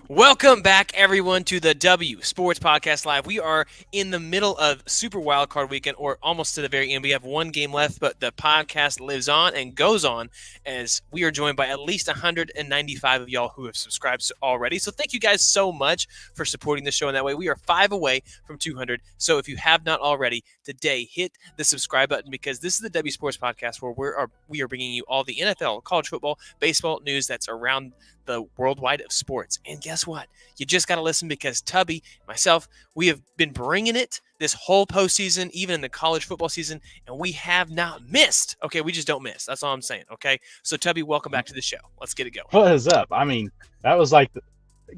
Welcome back, everyone, to the W Sports Podcast Live. We are in the middle of Super Wildcard Weekend, or almost to the very end. We have one game left, but the podcast lives on and goes on as we are joined by at least 195 of y'all who have subscribed already. So thank you guys so much for supporting the show in that way. We are 5 away from 200. So if you have not already, today hit the subscribe button because this is the W Sports Podcast where we are bringing you all the NFL, college football, baseball news that's around the worldwide of sports. And guess what? You just got to listen because Tubby, myself, we have been bringing it this whole postseason, even in the college football season, and we have not missed. Okay, we just don't miss. That's all I'm saying, okay? So, Tubby, welcome back to the show. Let's get it going. What is up? I mean, that was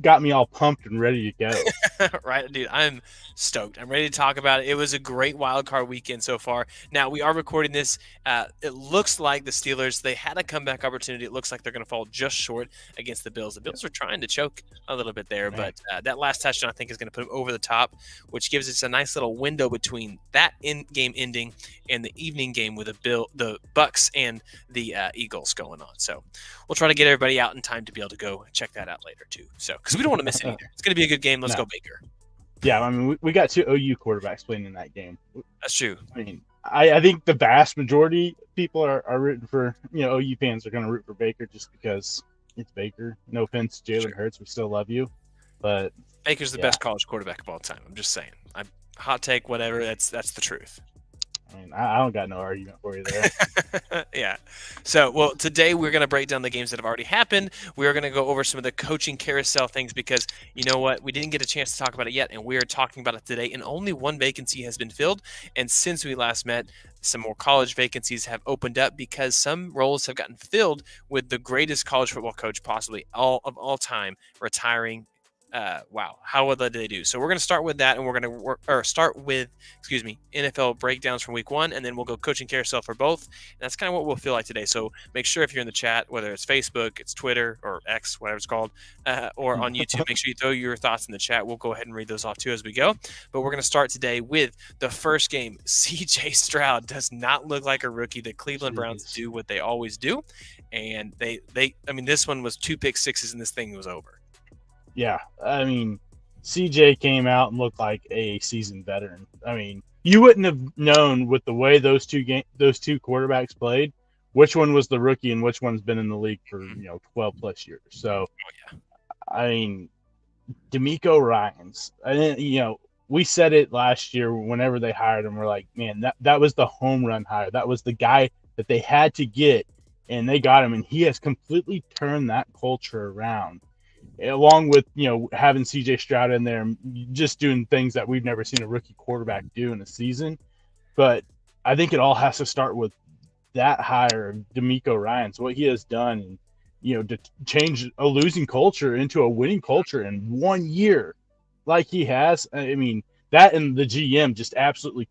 got me all pumped and ready to go. Right, dude, I'm stoked. I'm ready to talk about it. It was a great wild card weekend so far. Now, we are recording this. It looks like the Steelers, they had a comeback opportunity. It looks like they're going to fall just short against the Bills. The Bills were trying to choke a little bit there, but that last touchdown, I think, is going to put them over the top, which gives us a nice little window between that game ending and the evening game with the Bucks and the Eagles going on. So we'll try to get everybody out in time to be able to go check that out later, too. So, because we don't want to miss it either. It's going to be a good game. Let's go Baker. Yeah, I mean, we got 2 OU quarterbacks playing in that game. That's true. I mean, I think the vast majority of people are rooting for, OU fans are going to root for Baker just because it's Baker. No offense, Jalen Hurts, we still love you. But Baker's the best college quarterback of all time. I'm just saying. Hot take, whatever, that's the truth. I mean, I don't got no argument for you there. Yeah. So, well, today we're going to break down the games that have already happened. We're going to go over some of the coaching carousel things because, you know what, we didn't get a chance to talk about it yet, and we are talking about it today, and only one vacancy has been filled. And since we last met, some more college vacancies have opened up because some roles have gotten filled with the greatest college football coach possibly of all time retiring. Wow, how well did they do? So we're going to start with that, and we're going to start with, NFL breakdowns from week 1, and then we'll go coaching carousel for both. And that's kind of what we'll feel like today. So make sure if you're in the chat, whether it's Facebook, it's Twitter, or X, whatever it's called, or on YouTube, make sure you throw your thoughts in the chat. We'll go ahead and read those off too as we go. But we're going to start today with the first game. C.J. Stroud does not look like a rookie. The Cleveland Browns do what they always do, and this one was 2 pick sixes, and this thing was over. Yeah, I mean, CJ came out and looked like a seasoned veteran. I mean, you wouldn't have known with the way those two quarterbacks played, which one was the rookie and which one's been in the league for 12 plus years. So, I mean, D'Amico Ryans. We said it last year whenever they hired him. We're like, man, that was the home run hire. That was the guy that they had to get, and they got him, and he has completely turned that culture around. Along with, having C.J. Stroud in there, just doing things that we've never seen a rookie quarterback do in a season. But I think it all has to start with that hire of D'Amico Ryans, what he has done, and, to change a losing culture into a winning culture in 1 year like he has. I mean, that and the GM just absolutely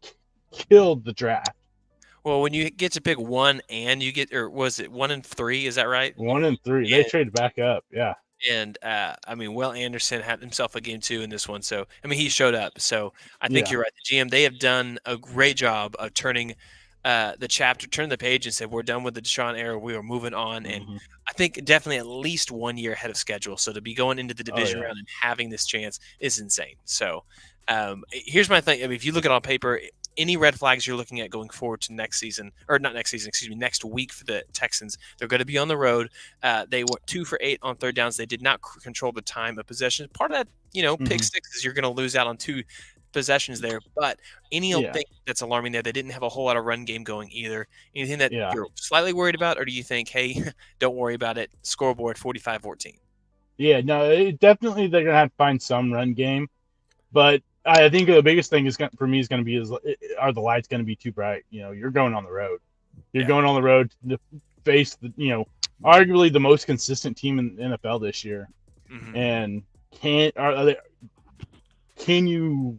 killed the draft. Well, when you get to pick 1 and you get, or was it 1 and 3? Is that right? 1 and 3. Yeah. They traded back up. Yeah. And, Will Anderson had himself a game 2 in this one. So, he showed up. So, I think you're right. The GM, they have done a great job of turning the page and said, we're done with the Deshaun era. We are moving on. And I think definitely at least 1 year ahead of schedule. So, to be going into the division round and having this chance is insane. So, here's my thing. If you look at it on paper, any red flags you're looking at going forward to next week for the Texans, they're going to be on the road. They went 2 for 8 on third downs. They did not control the time of possession. Part of that, pick sixes, you're going to lose out on 2 possessions there. But thing that's alarming there, they didn't have a whole lot of run game going either. Anything that you're slightly worried about, or do you think, hey, don't worry about it, scoreboard 45-14? Yeah, no, definitely they're going to have to find some run game. But I think the biggest thing for me is going to be are the lights going to be too bright? You're going on the road. You're going on the road to face arguably the most consistent team in the NFL this year. And can you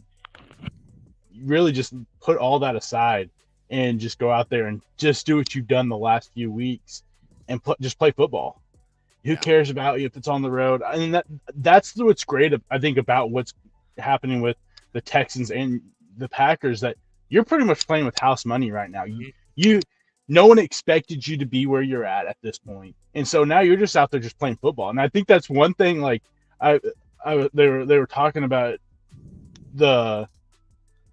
really just put all that aside and just go out there and just do what you've done the last few weeks and just play football? Who cares about you if it's on the road? I mean, that's what's great, I think, about what's happening with the Texans and the Packers, that you're pretty much playing with house money right now. No one expected you to be where you're at this point. And so now you're just out there just playing football. And I think that's one thing, they were talking about the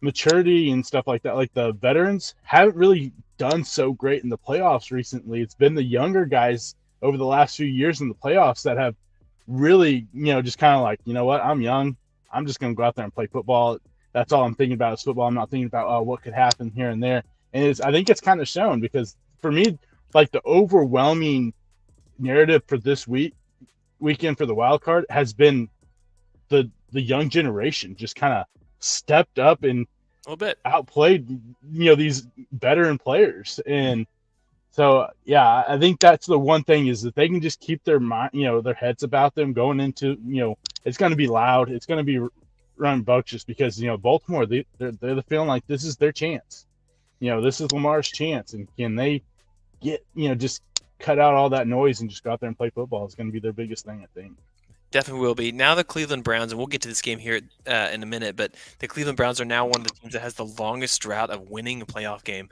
maturity and stuff like that. Like the veterans haven't really done so great in the playoffs recently. It's been the younger guys over the last few years in the playoffs that have really, just kind of like, you know what, I'm young. I'm just going to go out there and play football. That's all I'm thinking about is football. I'm not thinking about what could happen here and there. And I think it's kind of shown because for me, like the overwhelming narrative for this weekend for the wild card has been the young generation just kind of stepped up and a little bit outplayed these veteran players. And so yeah, I think that's the one thing is that they can just keep their mind, their heads about them going into, it's going to be loud, it's going to be rambunctious because Baltimore, they're feeling like this is their chance. This is Lamar's chance, and can they get just cut out all that noise and just go out there and play football? Is going to be their biggest thing, I think. Definitely will be. Now the Cleveland Browns, and we'll get to this game here in a minute, but the Cleveland Browns are now one of the teams that has the longest drought of winning a playoff game.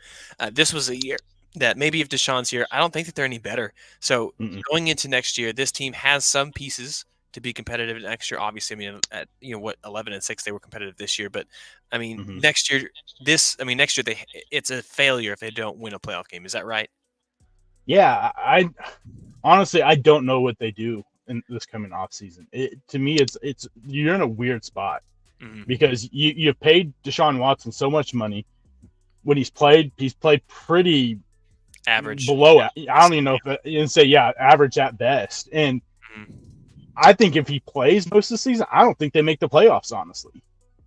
This was a year that maybe if Deshaun's here, I don't think that they're any better. So going into next year, this team has some pieces to be competitive next year. Obviously, I mean, at 11-6, they were competitive this year, but I mean, next year, it's a failure if they don't win a playoff game. Is that right? Yeah, I honestly I don't know what they do in this coming off season. To me, it's you're in a weird spot because you paid Deshaun Watson so much money. When he's played pretty average, below. I don't even know if you say average at best. And I think if he plays most of the season, I don't think they make the playoffs. Honestly,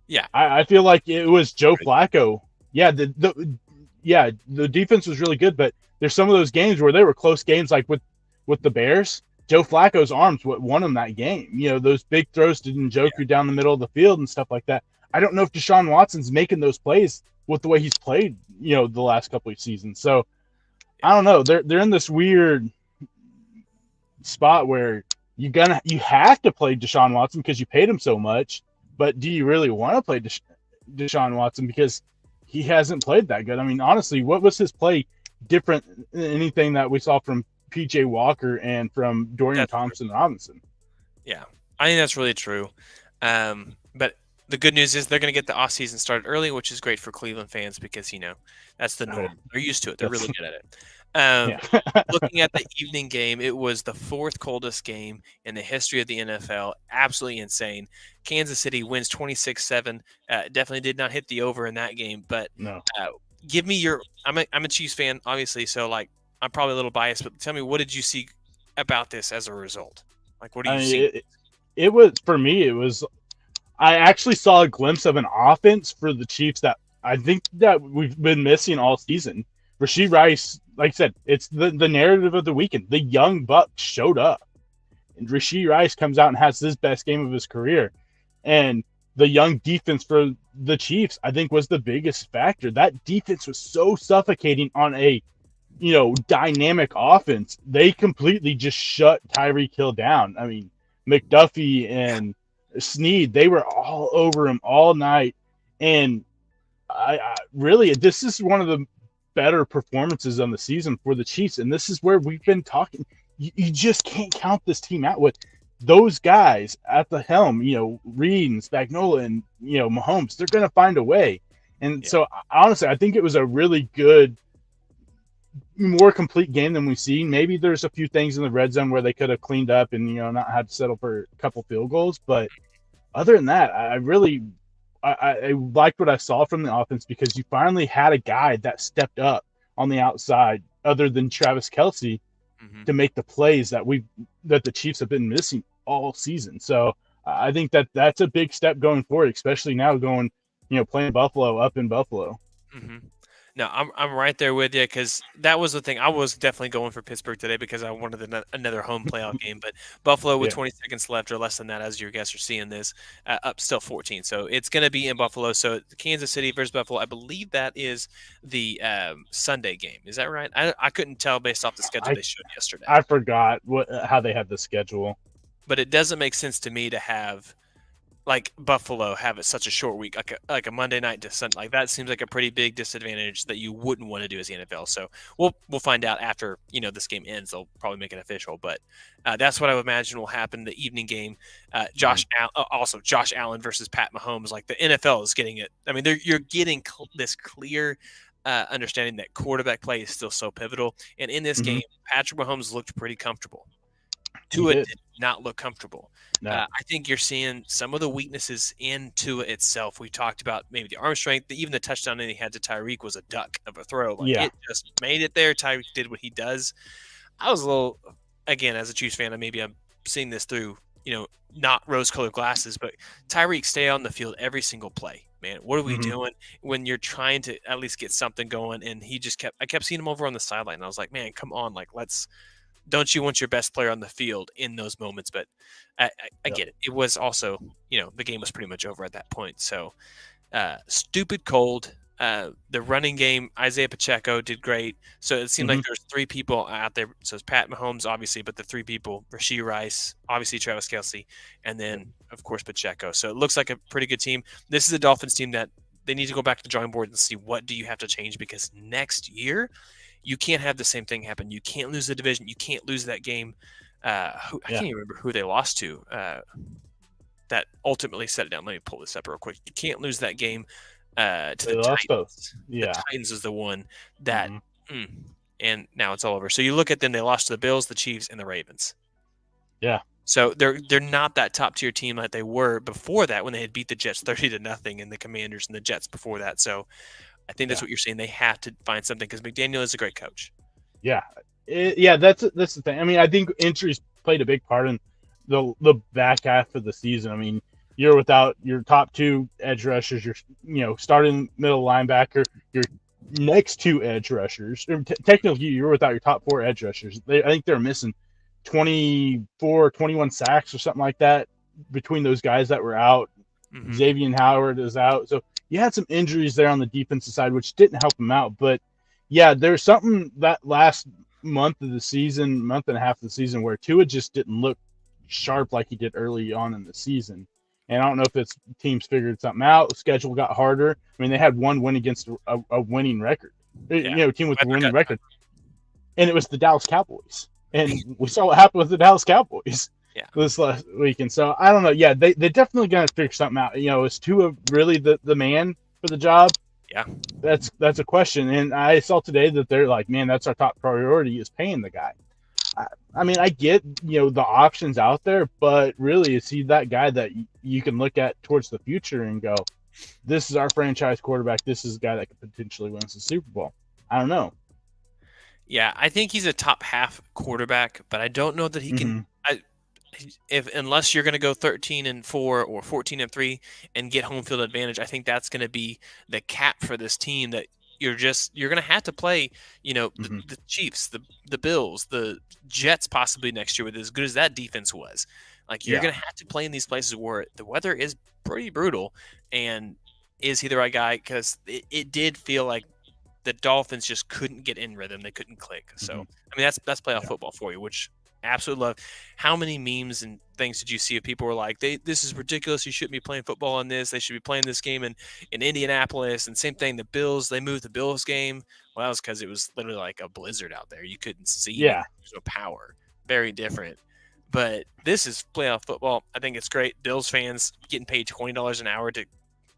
yeah, I feel like it was Joe Flacco. Yeah, the defense was really good, but there's some of those games where they were close games, like with the Bears. Joe Flacco's arms what won him that game. Those big throws to Njoku down the middle of the field and stuff like that. I don't know if Deshaun Watson's making those plays with the way he's played, the last couple of seasons. So I don't know. They're in this weird spot where you have to play Deshaun Watson because you paid him so much. But do you really want to play Deshaun Watson because he hasn't played that good? I mean, honestly, what was his play different than anything that we saw from PJ Walker and from Dorian Thompson-Robinson? Yeah, I think that's really true. But the good news is they're going to get the offseason started early, which is great for Cleveland fans because, that's the norm. They're used to it. They're really good at it. Looking at the evening game, it was the fourth coldest game in the history of the NFL. Absolutely insane. Kansas City wins 26-7. Definitely did not hit the over in that game. But give me your – I'm a Chiefs fan, obviously, so, I'm probably a little biased. But tell me, what did you see about this as a result? What do you see? It was – for me, it was – I actually saw a glimpse of an offense for the Chiefs that I think that we've been missing all season. Rashee Rice, like I said, it's the narrative of the weekend. The young buck showed up. And Rashee Rice comes out and has his best game of his career. And the young defense for the Chiefs, I think, was the biggest factor. That defense was so suffocating on a, dynamic offense. They completely just shut Tyreek Hill down. I mean, McDuffie and Snead, they were all over him all night. And I really, this is one of the better performances on the season for the Chiefs. And this is where we've been talking. You just can't count this team out with those guys at the helm, Reed and Spagnuolo and, Mahomes. They're going to find a way. And so, honestly, I think it was a really good, more complete game than we've seen. Maybe there's a few things in the red zone where they could have cleaned up and, not had to settle for a couple field goals. But other than that, I liked what I saw from the offense because you finally had a guy that stepped up on the outside other than Travis Kelce to make the plays that the Chiefs have been missing all season. So I think that's a big step going forward, especially now going, playing Buffalo up in Buffalo. No, I'm right there with you because that was the thing. I was definitely going for Pittsburgh today because I wanted another home playoff game. But Buffalo with 20 seconds left or less than that, as you guys are seeing this, up still 14. So it's going to be in Buffalo. So Kansas City versus Buffalo, I believe that is the Sunday game. Is that right? I couldn't tell based off the schedule they showed yesterday. I forgot how they had the schedule. But it doesn't make sense to me to have like Buffalo have it such a short week, like a Monday night to Sunday. Like that seems like a pretty big disadvantage that you wouldn't want to do as the NFL. So we'll find out after this game ends. They'll probably make it official, but that's what I would imagine will happen. The evening game, Josh Allen versus Pat Mahomes. Like the NFL is getting it. I mean, you're getting this clear understanding that quarterback play is still so pivotal. And in this game, Patrick Mahomes looked pretty comfortable. Tua did not look comfortable. No. I think you're seeing some of the weaknesses in Tua itself. We talked about maybe the arm strength. Even the touchdown that he had to Tyreek was a duck of a throw. It just made it there. Tyreek did what he does. I was a little, again, as a Chiefs fan, maybe I'm seeing this through, not rose-colored glasses, but Tyreek stay on the field every single play. Man, what are we doing when you're trying to at least get something going? And I kept seeing him over on the sideline. And I was like, man, come on, don't you want your best player on the field in those moments? But I get it. It was also, the game was pretty much over at that point. So stupid cold. The running game, Isaiah Pacheco did great. So it seemed like there's three people out there. So it's Pat Mahomes, obviously, but the three people, Rashee Rice, obviously Travis Kelce, and then, of course, Pacheco. So it looks like a pretty good team. This is a Dolphins team that they need to go back to the drawing board and see what do you have to change, because next year – you can't have the same thing happen. You can't lose the division. You can't lose that game. I can't even remember who they lost to that ultimately set it down. Let me pull this up real quick. You can't lose that game to the Titans. Both. Yeah. The Titans is the one that and now it's all over. So you look at them, they lost to the Bills, the Chiefs, and the Ravens. Yeah. So they're not that top-tier team like they were before that when they had beat the Jets 30-0 and the Commanders and the Jets before that. So I think that's what you're saying. They have to find something because McDaniel is a great coach. Yeah, that's the thing. I mean, I think injuries played a big part in the back half of the season. I mean, you're without your top two edge rushers. You're starting middle linebacker. Your next two edge rushers. Technically, you're without your top four edge rushers. I think they're missing 24, 21 sacks or something like that between those guys that were out. Xavier Howard is out, so you had some injuries there on the defensive side, which didn't help him out. But yeah, there's something that last month and a half of the season where Tua just didn't look sharp like he did early on in the season. And I don't know if it's teams figured something out. The schedule got harder. I mean, they had one win against a winning record. A team with a winning record. And it was the Dallas Cowboys. And we saw what happened with the Dallas Cowboys. Yeah. This last weekend. So I don't know. Yeah, they definitely got to figure something out. Is Tua really the man for the job? Yeah. That's a question. And I saw today that they're like, man, that's our top priority is paying the guy. I mean, I get, the options out there, but really is he that guy that you can look at towards the future and go, this is our franchise quarterback. This is a guy that could potentially win us the Super Bowl. I don't know. Yeah, I think he's a top half quarterback, but I don't know that he can unless you're going to go 13-4 or 14-3 and get home field advantage. I think that's going to be the cap for this team, that you're going to have to play, the Chiefs, the Bills, the Jets possibly next year with as good as that defense was. Like you're going to have to play in these places where the weather is pretty brutal. And is he the right guy? Because it did feel like the Dolphins just couldn't get in rhythm. They couldn't click. So, I mean, that's playoff football for you, which absolutely love. How many memes and things did you see of people were like, this is ridiculous. You shouldn't be playing football on this. They should be playing this game in Indianapolis. And same thing, the Bills, they moved the Bills game. Well, that was because it was literally like a blizzard out there. You couldn't see. Yeah. There's no power. Very different. But this is playoff football. I think it's great. Bills fans getting paid $20 an hour to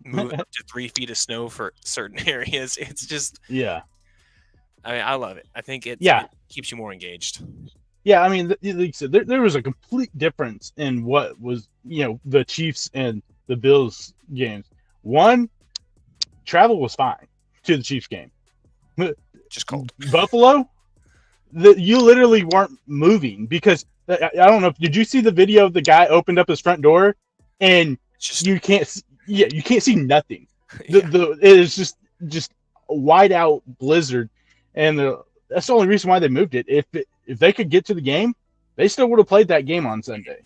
move up to 3 feet of snow for certain areas. It's just, I mean, I love it. I think it keeps you more engaged. Yeah, I mean, like you said, there was a complete difference in what was, the Chiefs and the Bills games. One, travel was fine to the Chiefs game. Just cold. Buffalo, you literally weren't moving because I don't know. Did you see the video of the guy opened up his front door and you can't see nothing. It is just a wide out blizzard, and that's the only reason why they moved it. If they could get to the game, they still would have played that game on Sunday,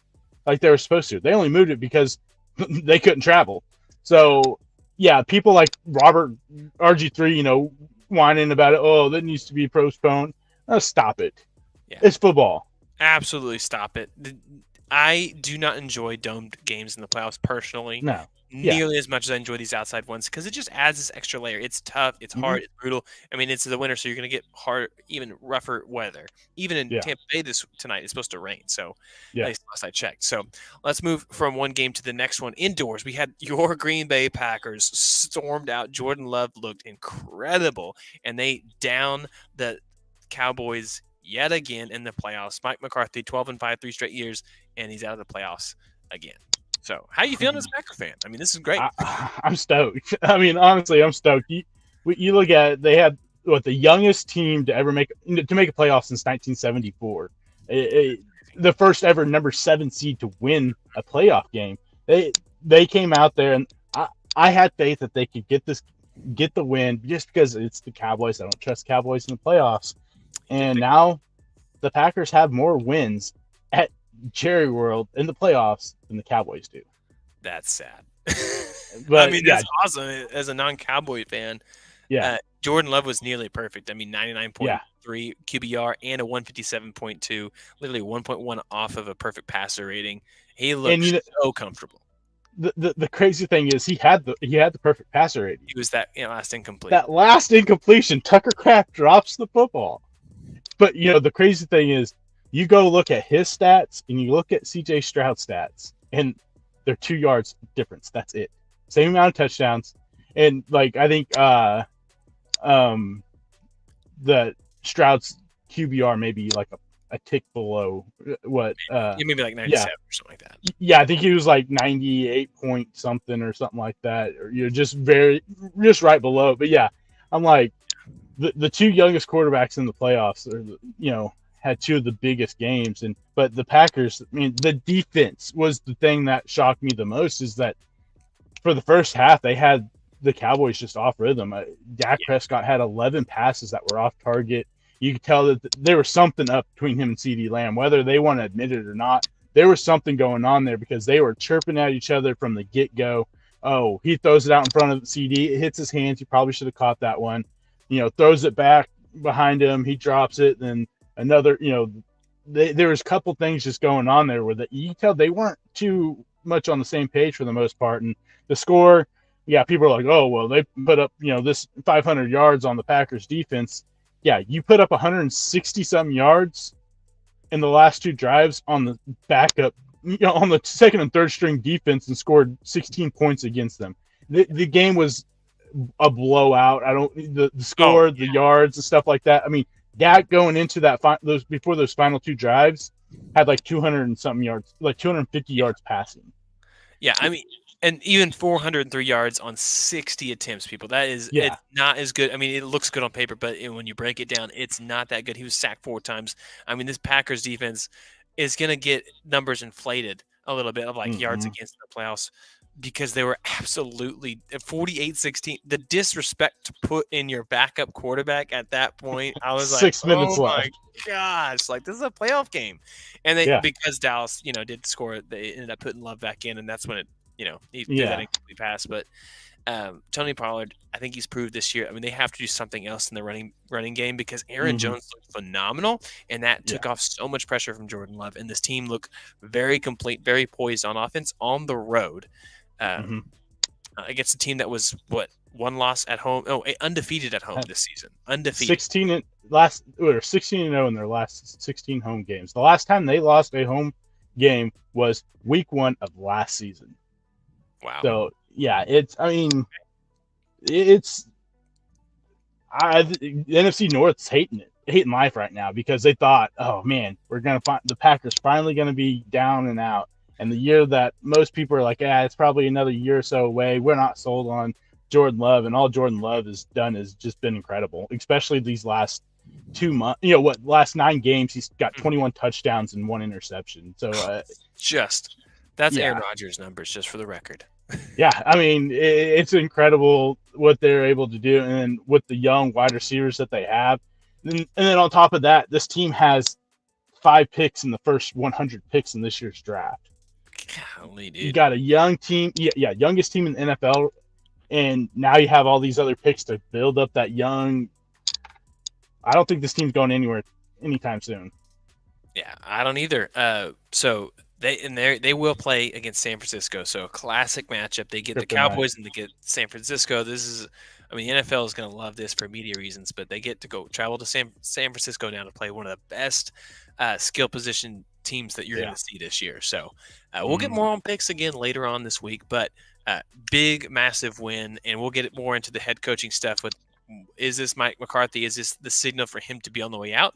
like they were supposed to. They only moved it because they couldn't travel. So yeah, people like Robert RG3, whining about it. Oh, that needs to be postponed. Stop it. Yeah. It's football. Absolutely stop it. I do not enjoy domed games in the playoffs personally, No. Yeah. nearly as much as I enjoy these outside ones because it just adds this extra layer. It's tough, it's Hmm. hard, it's brutal. I mean, it's the winter, so you're going to get hard, even rougher weather. Even in Yeah. Tampa Bay tonight, it's supposed to rain. So Yeah. at least last I checked. So let's move from one game to the next one. Indoors, we had your Green Bay Packers stormed out. Jordan Love looked incredible, and they down the Cowboys yet again in the playoffs. Mike McCarthy, 12-5, 3 straight years, and he's out of the playoffs again. So, how are you feeling as a Packer fan? I mean, this is great. I'm stoked. I mean, honestly, I'm stoked. You look at it, they had the youngest team to ever make a playoff since 1974. The first ever number 7 seed to win a playoff game. They came out there, and I had faith that they could get the win just because it's the Cowboys. I don't trust Cowboys in the playoffs. And now the Packers have more wins at Jerry World in the playoffs than the Cowboys do. That's sad. But I mean, that's awesome as a non-Cowboy fan. Yeah. Jordan Love was nearly perfect. I mean, 99.3 QBR and a 157.2, literally 1.1 off of a perfect passer rating. He looked so comfortable. The crazy thing is he had the perfect passer rating. He was that last incomplete. That last incompletion, Tucker Kraft drops the football. But the crazy thing is, you go look at his stats and you look at CJ Stroud's stats, and they're 2 yards difference. That's it. Same amount of touchdowns, and I think the Stroud's QBR maybe a tick below what maybe like 97 or something like that. Yeah, I think he was like 98 point something or something like that, or just right below. But yeah, I'm like the 2 youngest quarterbacks in the playoffs are had 2 of the biggest games, but the Packers, I mean, the defense was the thing that shocked me the most. Is that for the first half they had the Cowboys just off rhythm. Dak Prescott had 11 passes that were off target. You could tell that there was something up between him and CeeDee Lamb, whether they want to admit it or not. There was something going on there because they were chirping at each other from the get-go. Oh, he throws it out in front of CD. It hits his hands. He probably should have caught that one. Throws it back behind him. He drops it. Then another, there was a couple things just going on there where you tell they weren't too much on the same page for the most part. And the score, people are like, oh, well, they put up, this 500 yards on the Packers defense. Yeah, you put up 160-some yards in the last 2 drives on the backup, on the second and third string defense, and scored 16 points against them. The game was a blowout. The score, the yards, and stuff like that. I mean, Dak going into before those final 2 drives had like 200 and something yards, like 250 yards passing. Yeah, I mean, and even 403 yards on 60 attempts, people. That is it's not as good. I mean, it looks good on paper, but when you break it down, it's not that good. He was sacked 4 times. I mean, this Packers defense is going to get numbers inflated a little bit of yards against the playoffs because they were absolutely 48-16. The disrespect to put in your backup quarterback at that point, I was like, 6 minutes left. My gosh, this is a playoff game. And because Dallas, did score, they ended up putting Love back in, and that's when it, he threw that incomplete pass. But Tony Pollard, I think he's proved this year. I mean, they have to do something else in the running game because Aaron Jones looked phenomenal, and that took off so much pressure from Jordan Love. And this team looked very complete, very poised on offense on the road against a team that was one loss at home. Oh, undefeated at home this season. Undefeated. 16-0 in their last 16 home games. The last time they lost a home game was week 1 of last season. Wow. So yeah, the NFC North's hating life right now because they thought, oh man, we're gonna find the Packers finally gonna be down and out. And the year that most people are like, it's probably another year or so away. We're not sold on Jordan Love, and all Jordan Love has done has just been incredible, especially these last 2 months. Last 9 games, he's got 21 touchdowns and 1 interception. So that's Aaron Rodgers numbers, just for the record. Yeah, I mean, it's incredible what they're able to do, and with the young wide receivers that they have. And then on top of that, this team has 5 picks in the first 100 picks in this year's draft. Golly, dude. You got a young team, youngest team in the NFL, and now you have all these other picks to build up that young. I don't think this team's going anywhere anytime soon. Yeah, I don't either. So They will play against San Francisco, so a classic matchup. They get the Kryptonite. Cowboys and they get San Francisco. This is, I mean, the NFL is going to love this for media reasons, but they get to go travel to San Francisco now to play one of the best skill position teams that you're going to see this year. So we'll get more on picks again later on this week, but big, massive win, and we'll get it more into the head coaching stuff. With is this Mike McCarthy? Is this the signal for him to be on the way out?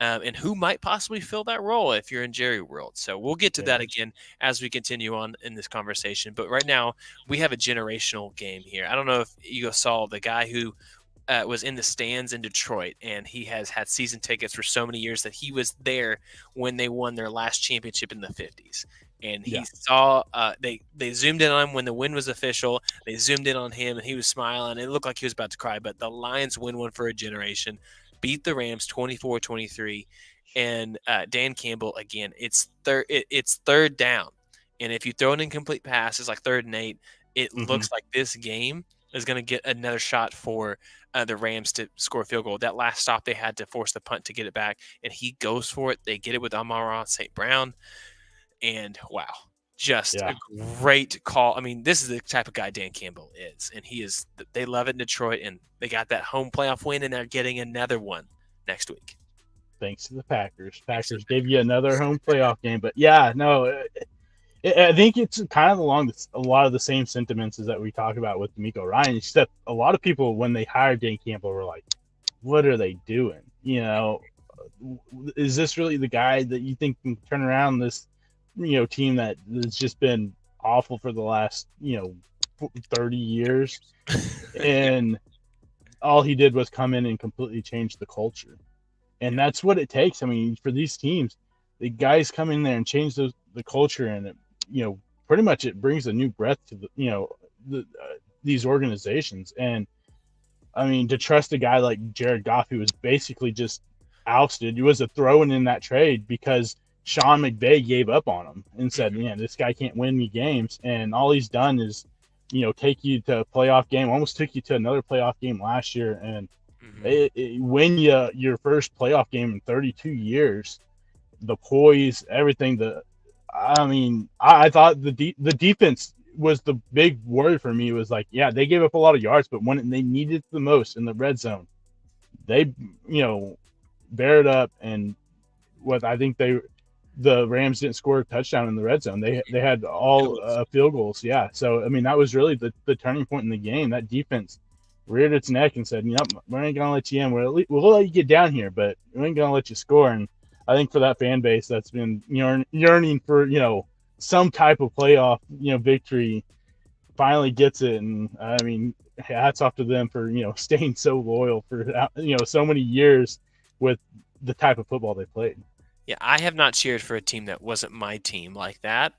And who might possibly fill that role if you're in Jerry world. So we'll get to that again as we continue on in this conversation. But right now, we have a generational game here. I don't know if you saw the guy who was in the stands in Detroit, and he has had season tickets for so many years that he was there when they won their last championship in the 50s. And he saw they zoomed in on him when the win was official. They zoomed in on him, and he was smiling. It looked like he was about to cry, but the Lions win one for a generation. Beat the Rams 24-23, and Dan Campbell again. It's third down, and if you throw an incomplete pass, it's like 3rd and 8. It looks like this game is going to get another shot for the Rams to score a field goal. That last stop, they had to force the punt to get it back, and he goes for it. They get it with Amon-Ra St. Brown, and wow. Just a great call. I mean, this is the type of guy Dan Campbell is, and he is. They love it in Detroit, and they got that home playoff win, and they're getting another one next week. Thanks to the Packers. Packers gave you another home playoff game, but yeah, no, I think it's kind of along a lot of the same sentiments as that we talk about with D'Amico Ryan. Except a lot of people, when they hired Dan Campbell, were like, "What are they doing? You know, is this really the guy that you think can turn around this?" Team that has just been awful for the last 30 years, and all he did was come in and completely change the culture, and that's what it takes. I mean, for these teams, the guys come in there and change the culture, and it, pretty much it brings a new breath to these organizations. And I mean, to trust a guy like Jared Goff, who was basically just ousted, he was a throw-in in that trade because Sean McVay gave up on him and said, "Man, this guy can't win me games." And all he's done is, take you to a playoff game. Almost took you to another playoff game last year, and win you your first playoff game in 32 years. The poise, everything. I thought the defense was the big worry for me. It was like, yeah, they gave up a lot of yards, but when they needed it the most in the red zone, they bared up. And what I think the Rams didn't score a touchdown in the red zone. They had all field goals. Yeah. So, I mean, that was really the turning point in the game. That defense reared its neck and said, "Yep, we ain't going to let you in. We'll let you get down here, but we ain't going to let you score." And I think for that fan base that's been yearning for, some type of playoff, victory, finally gets it. And I mean, hats off to them for, staying so loyal for, so many years with the type of football they played. Yeah, I have not cheered for a team that wasn't my team like that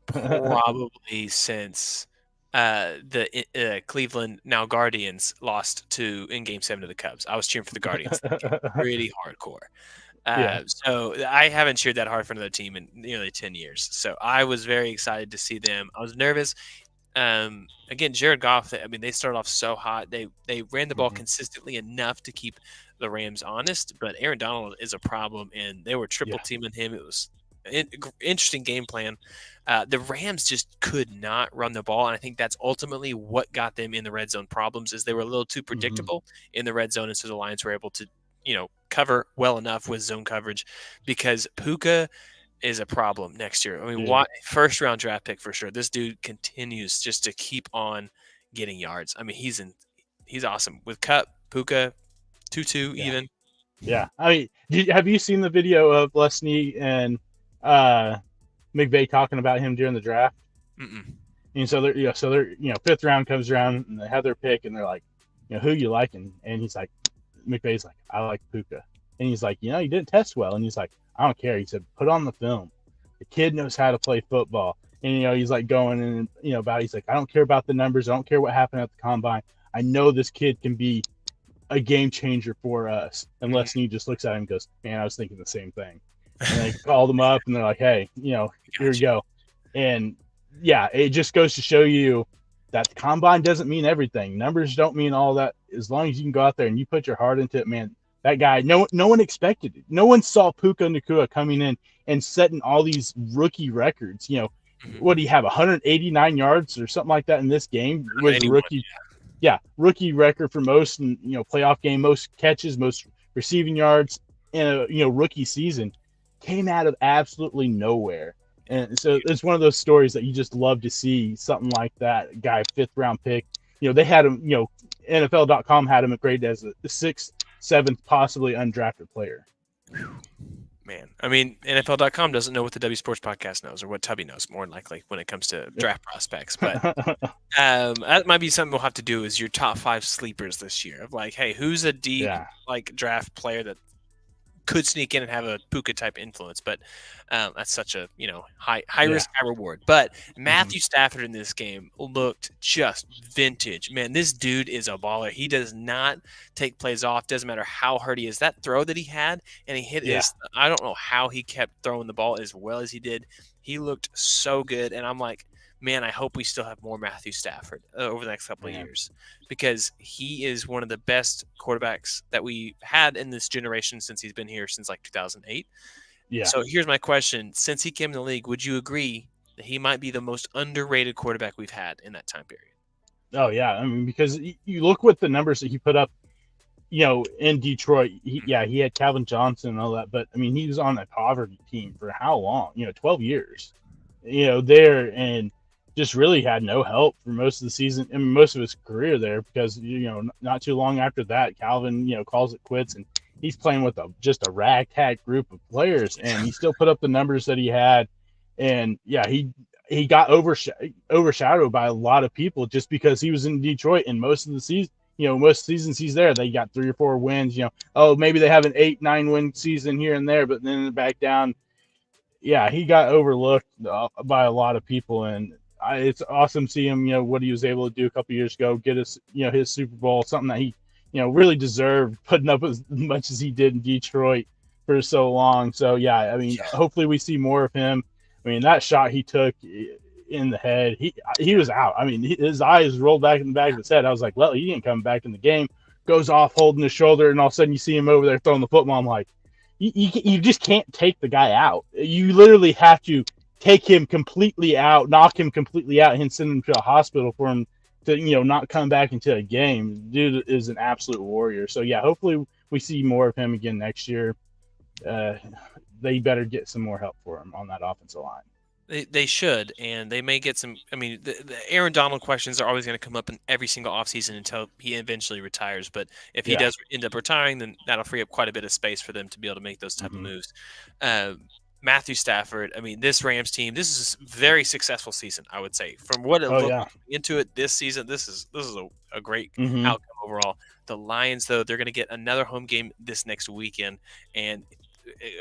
probably since the Cleveland now Guardians lost in Game 7 to the Cubs. I was cheering for the Guardians. Pretty hardcore. So I haven't cheered that hard for another team in nearly 10 years. So I was very excited to see them. I was nervous. Again, Jared Goff, I mean, they started off so hot. They ran the ball consistently enough to keep the Rams honest, but Aaron Donald is a problem, and they were triple teaming him. It was an interesting game plan. The Rams just could not run the ball, and I think that's ultimately what got them in the red zone problems. Is they were a little too predictable in the red zone, and so the Lions were able to cover well enough with zone coverage, because Puka is a problem next year. I mean, first round draft pick for sure. This dude continues just to keep on getting yards. I mean, he's awesome with Cup, Puka, Tutu even. Yeah, I mean, have you seen the video of Leslie and McVay talking about him during the draft? And so they're 5th round comes around and they have their pick and they're like, who you liking? And he's like, McVay's like, I like Puka. And he's like, you didn't test well. And he's like, I don't care. He said, put on the film. The kid knows how to play football. And he's like going and about. He's like, I don't care about the numbers. I don't care what happened at the combine. I know this kid can be a game changer for us. And Leslie just looks at him and goes, man, I was thinking the same thing. And they called him up and they're like, hey, here we go. And yeah, it just goes to show you that the combine doesn't mean everything. Numbers don't mean all that. As long as you can go out there and you put your heart into it, man, that guy, no one expected it. No one saw Puka Nacua coming in and setting all these rookie records. What do you have, 189 yards or something like that in this game? Was a rookie, rookie record for most, playoff game, most catches, most receiving yards in a rookie season. Came out of absolutely nowhere. And so it's one of those stories that you just love to see, something like that. Guy, 5th round pick. They had him, NFL.com had him graded as the 6th, 7th, possibly undrafted player. Man, I mean, NFL.com doesn't know what the W Sports Podcast knows or what Tubby knows, more than likely, when it comes to draft prospects. But that might be something we'll have to do, is your top 5 sleepers this year. Of like, hey, who's a deep draft player that could sneak in and have a Puka type influence, but that's such a high risk, high reward. But Matthew Stafford in this game looked just vintage. Man, this dude is a baller. He does not take plays off. Doesn't matter how hurt he is. That throw that he had, and he hit his. I don't know how he kept throwing the ball as well as he did. He looked so good, and I'm like, man, I hope we still have more Matthew Stafford over the next couple of years, because he is one of the best quarterbacks that we had in this generation since he's been here since like 2008. Yeah. So here's my question. Since he came in the league, would you agree that he might be the most underrated quarterback we've had in that time period? Oh, yeah. I mean, because you look what the numbers that he put up, in Detroit. He had Calvin Johnson and all that, but I mean, he was on a poverty team for how long? 12 years, there, and just really had no help for most of the season and most of his career there, because not too long after that, Calvin calls it quits, and he's playing with just a ragtag group of players, and he still put up the numbers that he had. And he got overshadowed by a lot of people just because he was in Detroit, and most of the season, most seasons he's there, they got 3 or 4 wins. Maybe they have an 8-9 win season here and there, but then back down. He got overlooked by a lot of people, and it's awesome to see him, what he was able to do a couple years ago, get us, his Super Bowl, something that he, really deserved, putting up as much as he did in Detroit for so long. So, I mean, hopefully we see more of him. I mean, that shot he took in the head, he was out. I mean, his eyes rolled back in the back of his head. I was like, well, he didn't come back in the game. Goes off holding his shoulder, and all of a sudden you see him over there throwing the football. I'm like, you just can't take the guy out. You literally have to take him completely out, knock him completely out, and send him to a hospital for him to, not come back into a game. Dude is an absolute warrior. So, hopefully we see more of him again next year. They better get some more help for him on that offensive line. They should, and they may get some. I mean, the Aaron Donald questions are always going to come up in every single offseason until he eventually retires. But if he does end up retiring, then that'll free up quite a bit of space for them to be able to make those type of moves. Matthew Stafford, I mean, this Rams team, this is a very successful season, I would say. From what it looked into it this season, this is a great outcome overall. The Lions, though, they're going to get another home game this next weekend, and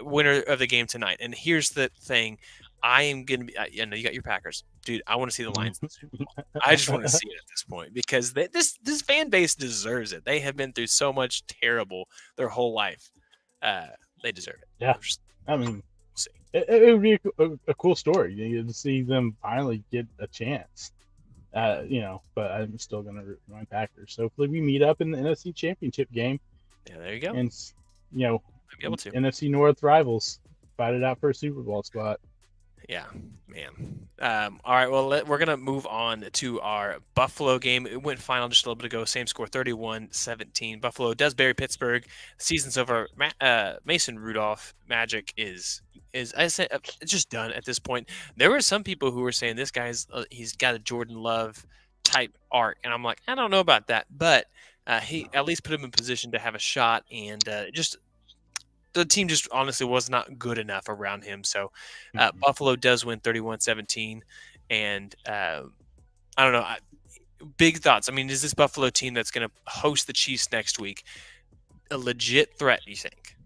winner of the game tonight. And here's the thing. I am going to be – you got your Packers. Dude, I want to see the Lions in the Super Bowl. I just want to see it at this point, because this fan base deserves it. They have been through so much terrible their whole life. They deserve it. Yeah. I mean – it would be a cool story to see them finally get a chance, but I'm still going to root for my Packers. So hopefully we meet up in the NFC Championship game. Yeah, there you go. And, be able to. NFC North rivals fight it out for a Super Bowl spot. Yeah, man. All right, well, we're going to move on to our Buffalo game. It went final just a little bit ago. Same score, 31-17. Buffalo does bury Pittsburgh. Season's over. Mason Rudolph magic is I said, it's just done at this point. There were some people who were saying this guy's he's got a Jordan Love type arc, and I'm like, I don't know about that, but he at least put him in position to have a shot, and just the team just honestly was not good enough around him. So Buffalo does win 31-17, and I don't know. Big thoughts. I mean, is this Buffalo team that's going to host the Chiefs next week a legit threat, do you think?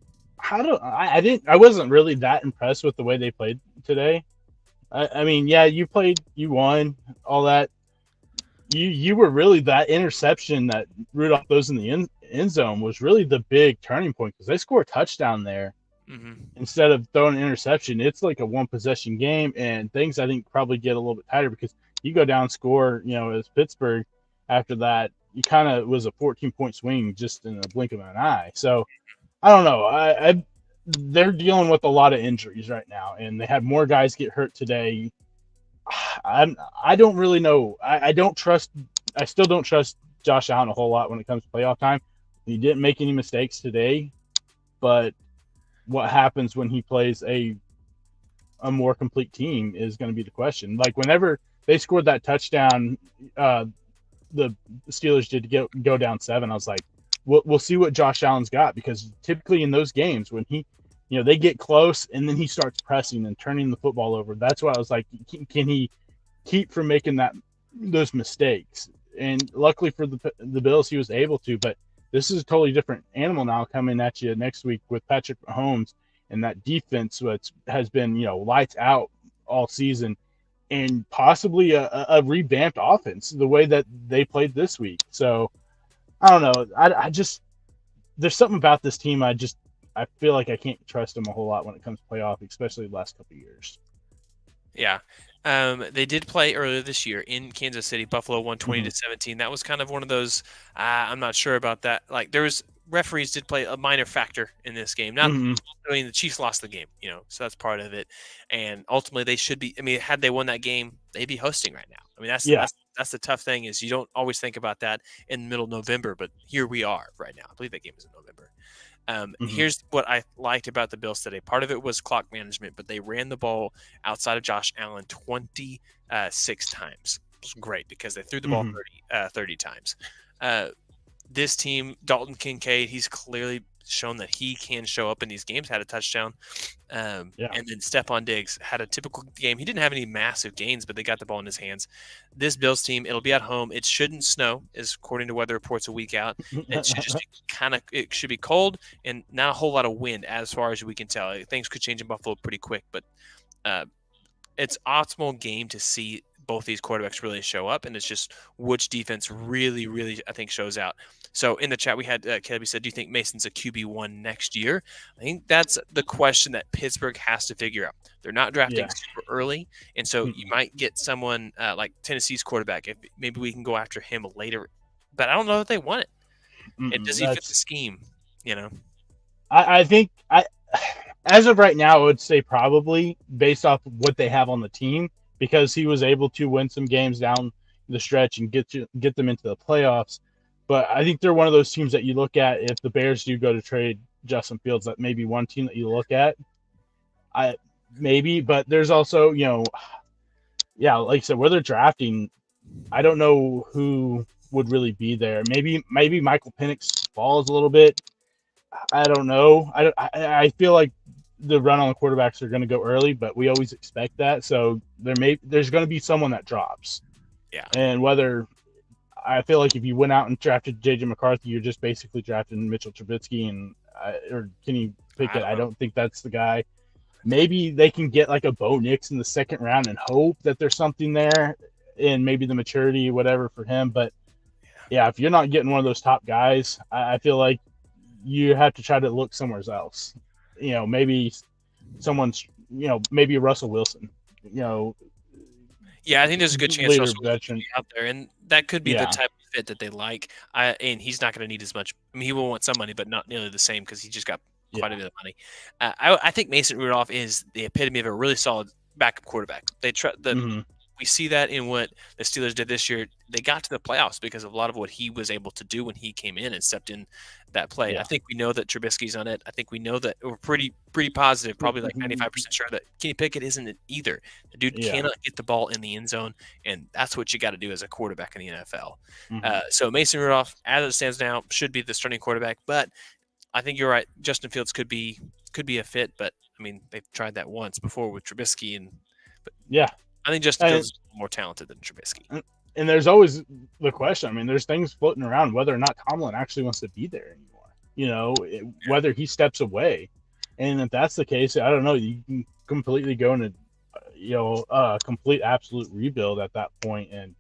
I wasn't really that impressed with the way they played today. I mean, you won, all that. You were really, that interception that Rudolph throws in the end zone was really the big turning point, because they score a touchdown there instead of throwing an interception. It's like a one possession game, and things I think probably get a little bit tighter, because you go down, score, as Pittsburgh. After that, you kind of was a 14-point swing just in a blink of an eye. So I don't know. They're dealing with a lot of injuries right now, and they had more guys get hurt today. I don't really know. I don't trust. I still don't trust Josh Allen a whole lot when it comes to playoff time. He didn't make any mistakes today, but what happens when he plays a more complete team is going to be the question. Like whenever they scored that touchdown, the Steelers did go down 7. I was like, we'll see what Josh Allen's got, because typically in those games when he, they get close and then he starts pressing and turning the football over. That's why I was like, can he keep from making those mistakes? And luckily for the Bills, he was able to. But this is a totally different animal now coming at you next week with Patrick Mahomes and that defense, which has been lights out all season, and possibly a revamped offense the way that they played this week. So I don't know. I just, there's something about this team. I feel like I can't trust them a whole lot when it comes to playoff, especially the last couple of years. Yeah. They did play earlier this year in Kansas City. Buffalo won 20-17. That was kind of one of those, I'm not sure about that. Like referees did play a minor factor in this game. Not, I mean, the Chiefs lost the game, so that's part of it. And ultimately they should be, I mean, had they won that game, they'd be hosting right now. I mean, that's the tough thing, is you don't always think about that in the middle of November, but here we are right now. I believe that game is in November. Here's what I liked about the Bills today. Part of it was clock management, but they ran the ball outside of Josh Allen 26 times. It was great because they threw the ball 30 times. This team, Dalton Kincaid, he's clearly shown that he can show up in these games, had a touchdown. And then Stephon Diggs had a typical game. He didn't have any massive gains, but they got the ball in his hands. This Bills team, it'll be at home. It shouldn't snow, is according to weather reports a week out. It should just be it should be cold and not a whole lot of wind as far as we can tell. Things could change in Buffalo pretty quick, but it's optimal game to see both these quarterbacks really show up, and it's just which defense really, really, I think, shows out. So in the chat, we had Kelby said, do you think Mason's a QB1 next year? I think that's the question that Pittsburgh has to figure out. They're not drafting super early, and so you might get someone like Tennessee's quarterback. If maybe we can go after him later, but I don't know if they want it. And does he fit the scheme? I think as of right now, I would say probably based off of what they have on the team, because he was able to win some games down the stretch and get them into the playoffs. But I think they're one of those teams that you look at, if the Bears do go to trade Justin Fields, that may be one team that you look at. But there's also, like I said, where they're drafting, I don't know who would really be there. Maybe Michael Penix falls a little bit. I don't know. I feel like the run on the quarterbacks are going to go early, but we always expect that. So there's going to be someone that drops. Yeah. And I feel like if you went out and drafted J.J. McCarthy, you're just basically drafting Mitchell Trubisky or Kenny Pickett. I don't think that's the guy. Maybe they can get like a Bo Nix in the second round and hope that there's something there, and maybe the maturity, whatever, for him. But if you're not getting one of those top guys, I feel like you have to try to look somewhere else. Maybe someone's, maybe Russell Wilson. Yeah, I think there's a good chance Russell veteran will be out there, and that could be the type of fit that they like. And he's not going to need as much. I mean, he will want some money, but not nearly the same, because he just got quite a bit of money. I think Mason Rudolph is the epitome of a really solid backup quarterback. We see that in what the Steelers did this year. They got to the playoffs because of a lot of what he was able to do when he came in and stepped in that play. I think we know that Trubisky's on it. I think we know that we're pretty positive, probably like 95% sure that Kenny Pickett isn't it either. The dude cannot get the ball in the end zone, and that's what you got to do as a quarterback in the NFL. So Mason Rudolph, as it stands now, should be the starting quarterback. But I think you're right. Justin Fields could be a fit, but I mean, they've tried that once before with Trubisky, I think Justin Fields is more talented than Trubisky. And there's always the question. I mean, there's things floating around whether or not Tomlin actually wants to be there anymore. Whether he steps away. And if that's the case, I don't know. You can completely go into, complete absolute rebuild at that point. And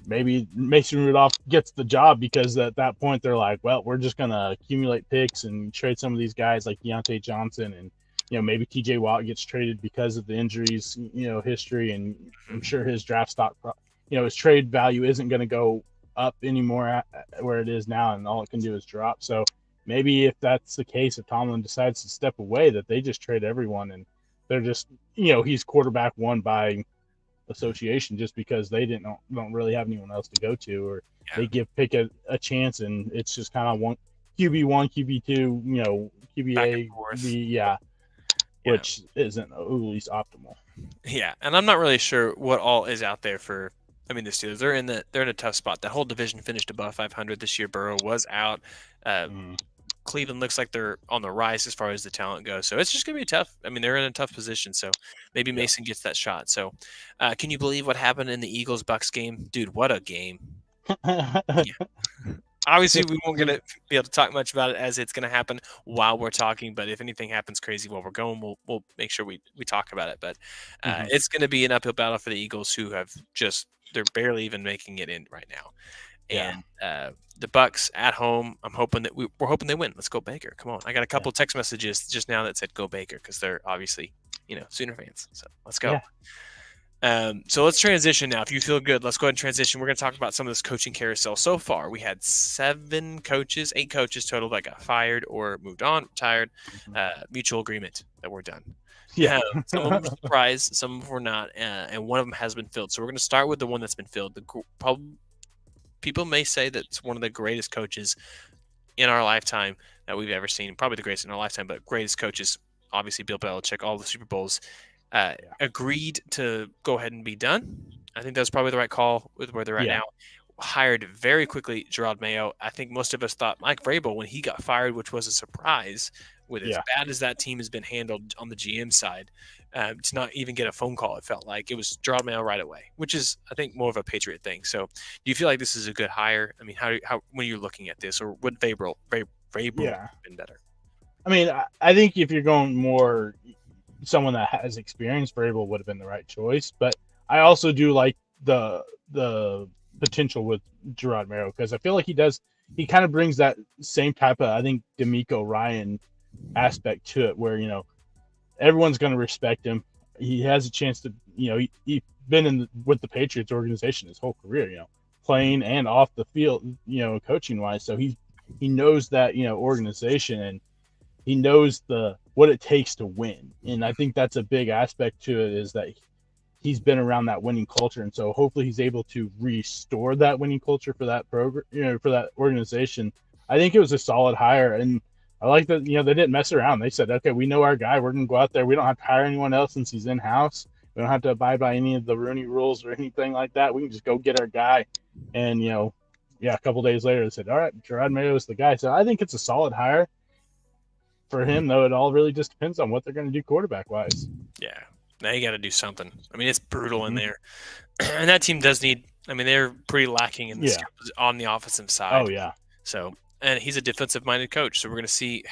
maybe Mason Rudolph gets the job because at that point they're like, well, we're just going to accumulate picks and trade some of these guys like Deontay Johnson, and maybe TJ Watt gets traded because of the injuries, history, and I'm sure his draft stock, his trade value isn't going to go up anymore where it is now, and all it can do is drop. So maybe if that's the case, if Tomlin decides to step away, that they just trade everyone and they're just, he's quarterback one by association just because they don't really have anyone else to go to, or they pick a chance and it's just kind of one QB1, QB2, QBA, which isn't at least optimal. Yeah, and I'm not really sure what all is out there for. I mean, the Steelers, they're in a tough spot. That whole division finished above 500 this year. Burrow was out. Cleveland looks like they're on the rise as far as the talent goes. So it's just going to be tough. I mean, they're in a tough position. So maybe Mason gets that shot. So can you believe what happened in the Eagles-Bucks game? Dude, what a game. Obviously, we won't gonna be able to talk much about it as it's going to happen while we're talking. But if anything happens crazy while we're going, we'll make sure we talk about it. But it's going to be an uphill battle for the Eagles, who have they're barely even making it in right now. And the Bucks at home, I'm hoping that we're hoping they win. Let's go Baker. Come on. I got a couple text messages just now that said go Baker because they're obviously, Sooner fans. So let's go. So let's transition now. If you feel good, let's go ahead and transition. We're going to talk about some of this coaching carousel. So far, we had 8 coaches total that got fired or moved on, retired, mutual agreement that we're done. Yeah. Some of them were surprised, some of them were not, and one of them has been filled. So we're going to start with the one that's been filled. People may say that it's one of the greatest coaches in our lifetime that we've ever seen. Probably the greatest in our lifetime, but greatest coaches, obviously Bill Belichick, all the Super Bowls, agreed to go ahead and be done. I think that's probably the right call with where they're at now. Hired very quickly Gerard Mayo. I think most of us thought Mike Vrabel, when he got fired, which was a surprise, with as bad as that team has been handled on the GM side, to not even get a phone call, it felt like. It was Gerard Mayo right away, which is, I think, more of a Patriot thing. So do you feel like this is a good hire? I mean, how when you're looking at this, or would Vrabel have been better? I mean, I think if you're going more someone that has experience, Vrabel would have been the right choice. But I also do like the potential with Gerard Mayo because I feel like he kind of brings that same type of, I think, DeMeco Ryan aspect to it where, everyone's going to respect him. He has a chance to, he's been with the Patriots organization his whole career, playing and off the field, coaching wise. So he knows that, organization, and he knows what it takes to win. And I think that's a big aspect to it, is that he's been around that winning culture. And so hopefully he's able to restore that winning culture for that program, for that organization. I think it was a solid hire. And I like that, they didn't mess around. They said, okay, we know our guy. We're going to go out there. We don't have to hire anyone else since he's in-house. We don't have to abide by any of the Rooney rules or anything like that. We can just go get our guy. And, a couple days later, they said, all right, Gerard Mayo is the guy. So I think it's a solid hire for him, though. It all really just depends on what they're going to do quarterback-wise. Yeah. Now you got to do something. I mean, it's brutal in there. And that team does need – I mean, they're pretty lacking in the on the offensive side. Oh, yeah. So – and he's a defensive-minded coach, so we're going to see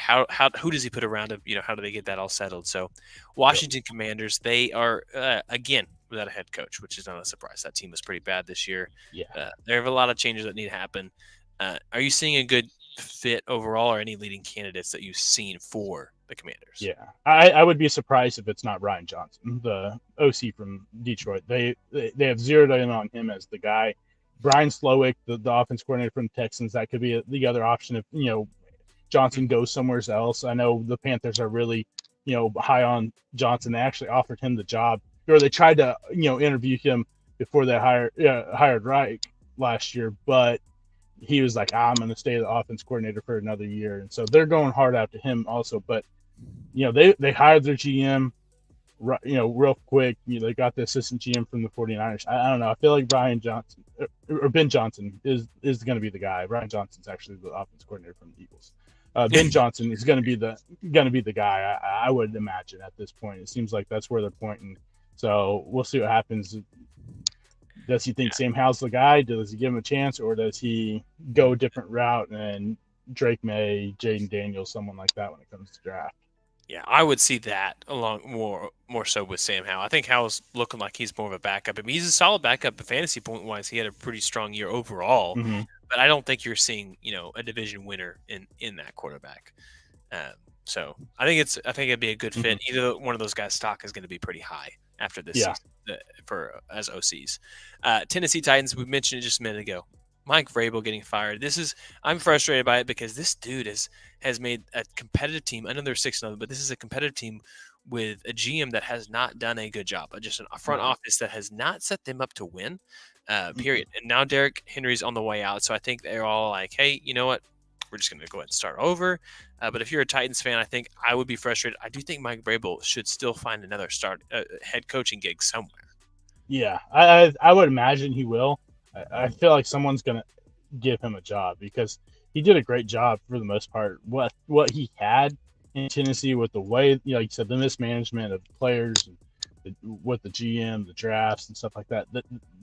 who does he put around him. How do they get that all settled? So, Washington Commanders, they are again without a head coach, which is not a surprise. That team was pretty bad this year. Yeah, there have a lot of changes that need to happen. Are you seeing a good fit overall, or any leading candidates that you've seen for the Commanders? Yeah, I would be surprised if it's not Brian Johnson, the OC from Detroit. They have zeroed in on him as the guy. Brian Slowick, the offense coordinator from the Texans, that could be the other option if, Johnson goes somewhere else. I know the Panthers are really, high on Johnson. They actually offered him the job, or they tried to, interview him before they hired Reich last year, but he was like, I'm going to stay the offense coordinator for another year. And so they're going hard after him also. But, they hired their GM, real quick. They got the assistant GM from the 49ers. I don't know. I feel like Brian Johnson or Ben Johnson is going to be the guy. Brian Johnson's actually the offense coordinator from the Eagles. Ben Johnson is going to be the guy. I would imagine at this point. It seems like that's where they're pointing. So we'll see what happens. Does he think Sam Howell's the guy? Does he give him a chance, or does he go a different route and Drake May, Jaden Daniels, someone like that when it comes to draft? Yeah, I would see that along more so with Sam Howell. I think Howell's looking like he's more of a backup. I mean, he's a solid backup fantasy point wise. He had a pretty strong year overall, but I don't think you're seeing a division winner in that quarterback. So I think it'd be a good fit. Either one of those guys' stock is going to be pretty high after this season as OCs. Tennessee Titans, we mentioned it just a minute ago. Mike Vrabel getting fired. I'm frustrated by it because this dude has made a competitive team. I know they're 6-0, but this is a competitive team with a GM that has not done a good job. Just a front office that has not set them up to win. Period. And now Derrick Henry's on the way out, so I think they're all like, "Hey, you know what? We're just going to go ahead and start over." But if you're a Titans fan, I think I would be frustrated. I do think Mike Vrabel should still find another head coaching gig somewhere. Yeah, I would imagine he will. I feel like someone's going to give him a job because he did a great job for the most part. What he had in Tennessee with the way, like you said, the mismanagement of players, and with the GM, the drafts, and stuff like that,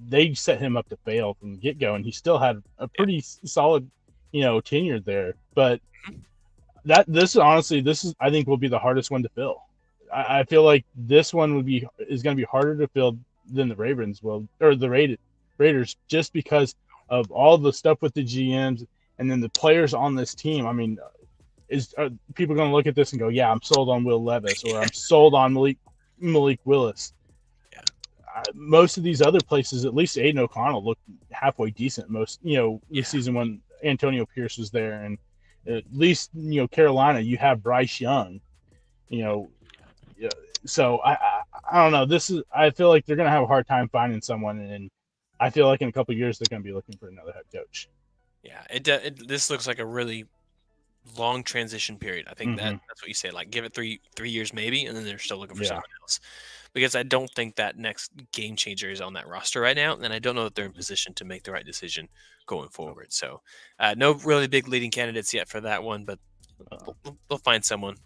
they set him up to fail from the get-go, and he still had a pretty solid, tenure there. But this I think will be the hardest one to fill. I feel like this one is going to be harder to fill than the Ravens will, or the Raiders, just because of all the stuff with the GMs and then the players on this team. I mean, are people going to look at this and go, "Yeah, I'm sold on Will Levis," or "I'm sold on Malik Willis"? Yeah. Most of these other places, at least Aiden O'Connell looked halfway decent. The season when Antonio Pierce was there, and at least Carolina, you have Bryce Young. So I don't know. I feel like they're going to have a hard time finding someone, and I feel like in a couple of years they're going to be looking for another head coach. Yeah, this looks like a really long transition period. I think that's what you say. Like, give it three years maybe, and then they're still looking for someone else. Because I don't think that next game changer is on that roster right now, and I don't know that they're in position to make the right decision going forward. So, no really big leading candidates yet for that one, but they'll find someone.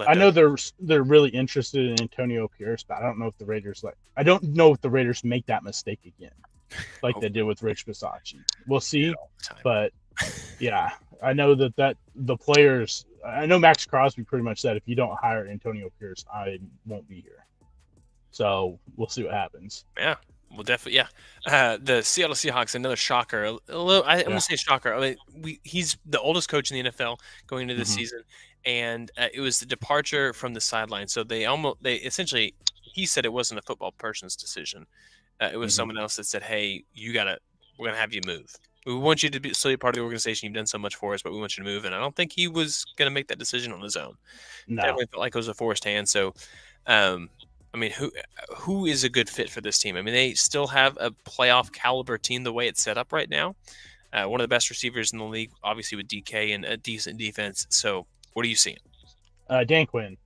I know they're really interested in Antonio Pierce, but I don't know if the Raiders make that mistake again, like they did with Rich Bisaccia. We'll see, but yeah, I know that the players. I know Max Crosby pretty much said, if you don't hire Antonio Pierce, I won't be here. So we'll see what happens. Yeah, well, definitely. Yeah, the Seattle Seahawks, another shocker. I'm going to say shocker. I mean, he's the oldest coach in the NFL going into this season, and it was the departure from the sideline. So they essentially, he said it wasn't a football person's decision. It was someone else that said, "Hey, we're going to have you move. We want you to be still part of the organization. You've done so much for us, but we want you to move." And I don't think he was going to make that decision on his own. No. Definitely felt like it was a forced hand. So, I mean, who is a good fit for this team? I mean, they still have a playoff caliber team the way it's set up right now. One of the best receivers in the league, obviously with DK, and a decent defense. So, what are you seeing? Dan Quinn,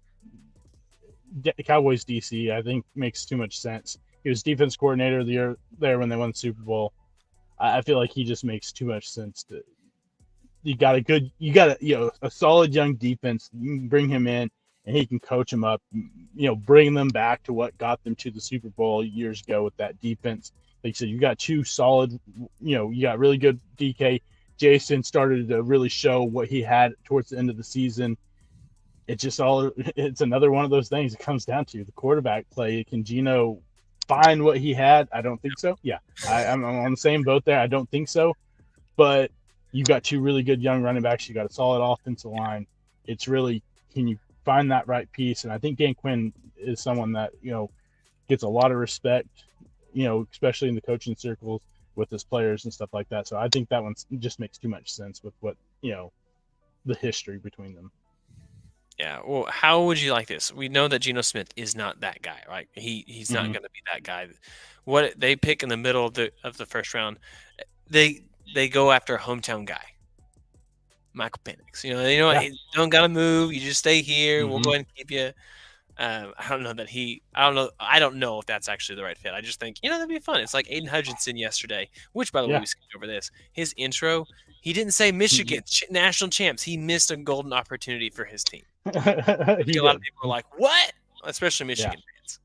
Cowboys DC, I think makes too much sense. He was defense coordinator of the year there when they won the Super Bowl. I feel like he just makes too much sense. You got a solid young defense. You can bring him in, and he can coach them up, bring them back to what got them to the Super Bowl years ago with that defense. Like you said, you got two solid, you got really good DK. Jason started to really show what he had towards the end of the season. It's another one of those things. It comes down to the quarterback play. Can Geno find what he had? I don't think so. Yeah, I'm on the same boat there. I don't think so. But you got two really good young running backs. You got a solid offensive line. It's really, can you find that right piece? And I think Dan Quinn is someone that, gets a lot of respect, especially in the coaching circles with his players and stuff like that. So I think that one just makes too much sense with what, the history between them. Yeah. Well, how would you like this? We know that Geno Smith is not that guy, right? He's not going to be that guy. What they pick in the middle of the first round, they go after a hometown guy, Michael Penix. You don't got to move. You just stay here. We'll go ahead and keep you. I don't know if that's actually the right fit. I just think, that'd be fun. It's like Aiden Hutchinson yesterday, which, by the way, we skipped over this. His intro, he didn't say Michigan national champs. He missed a golden opportunity for his team. A lot of people are like, what? Especially Michigan fans.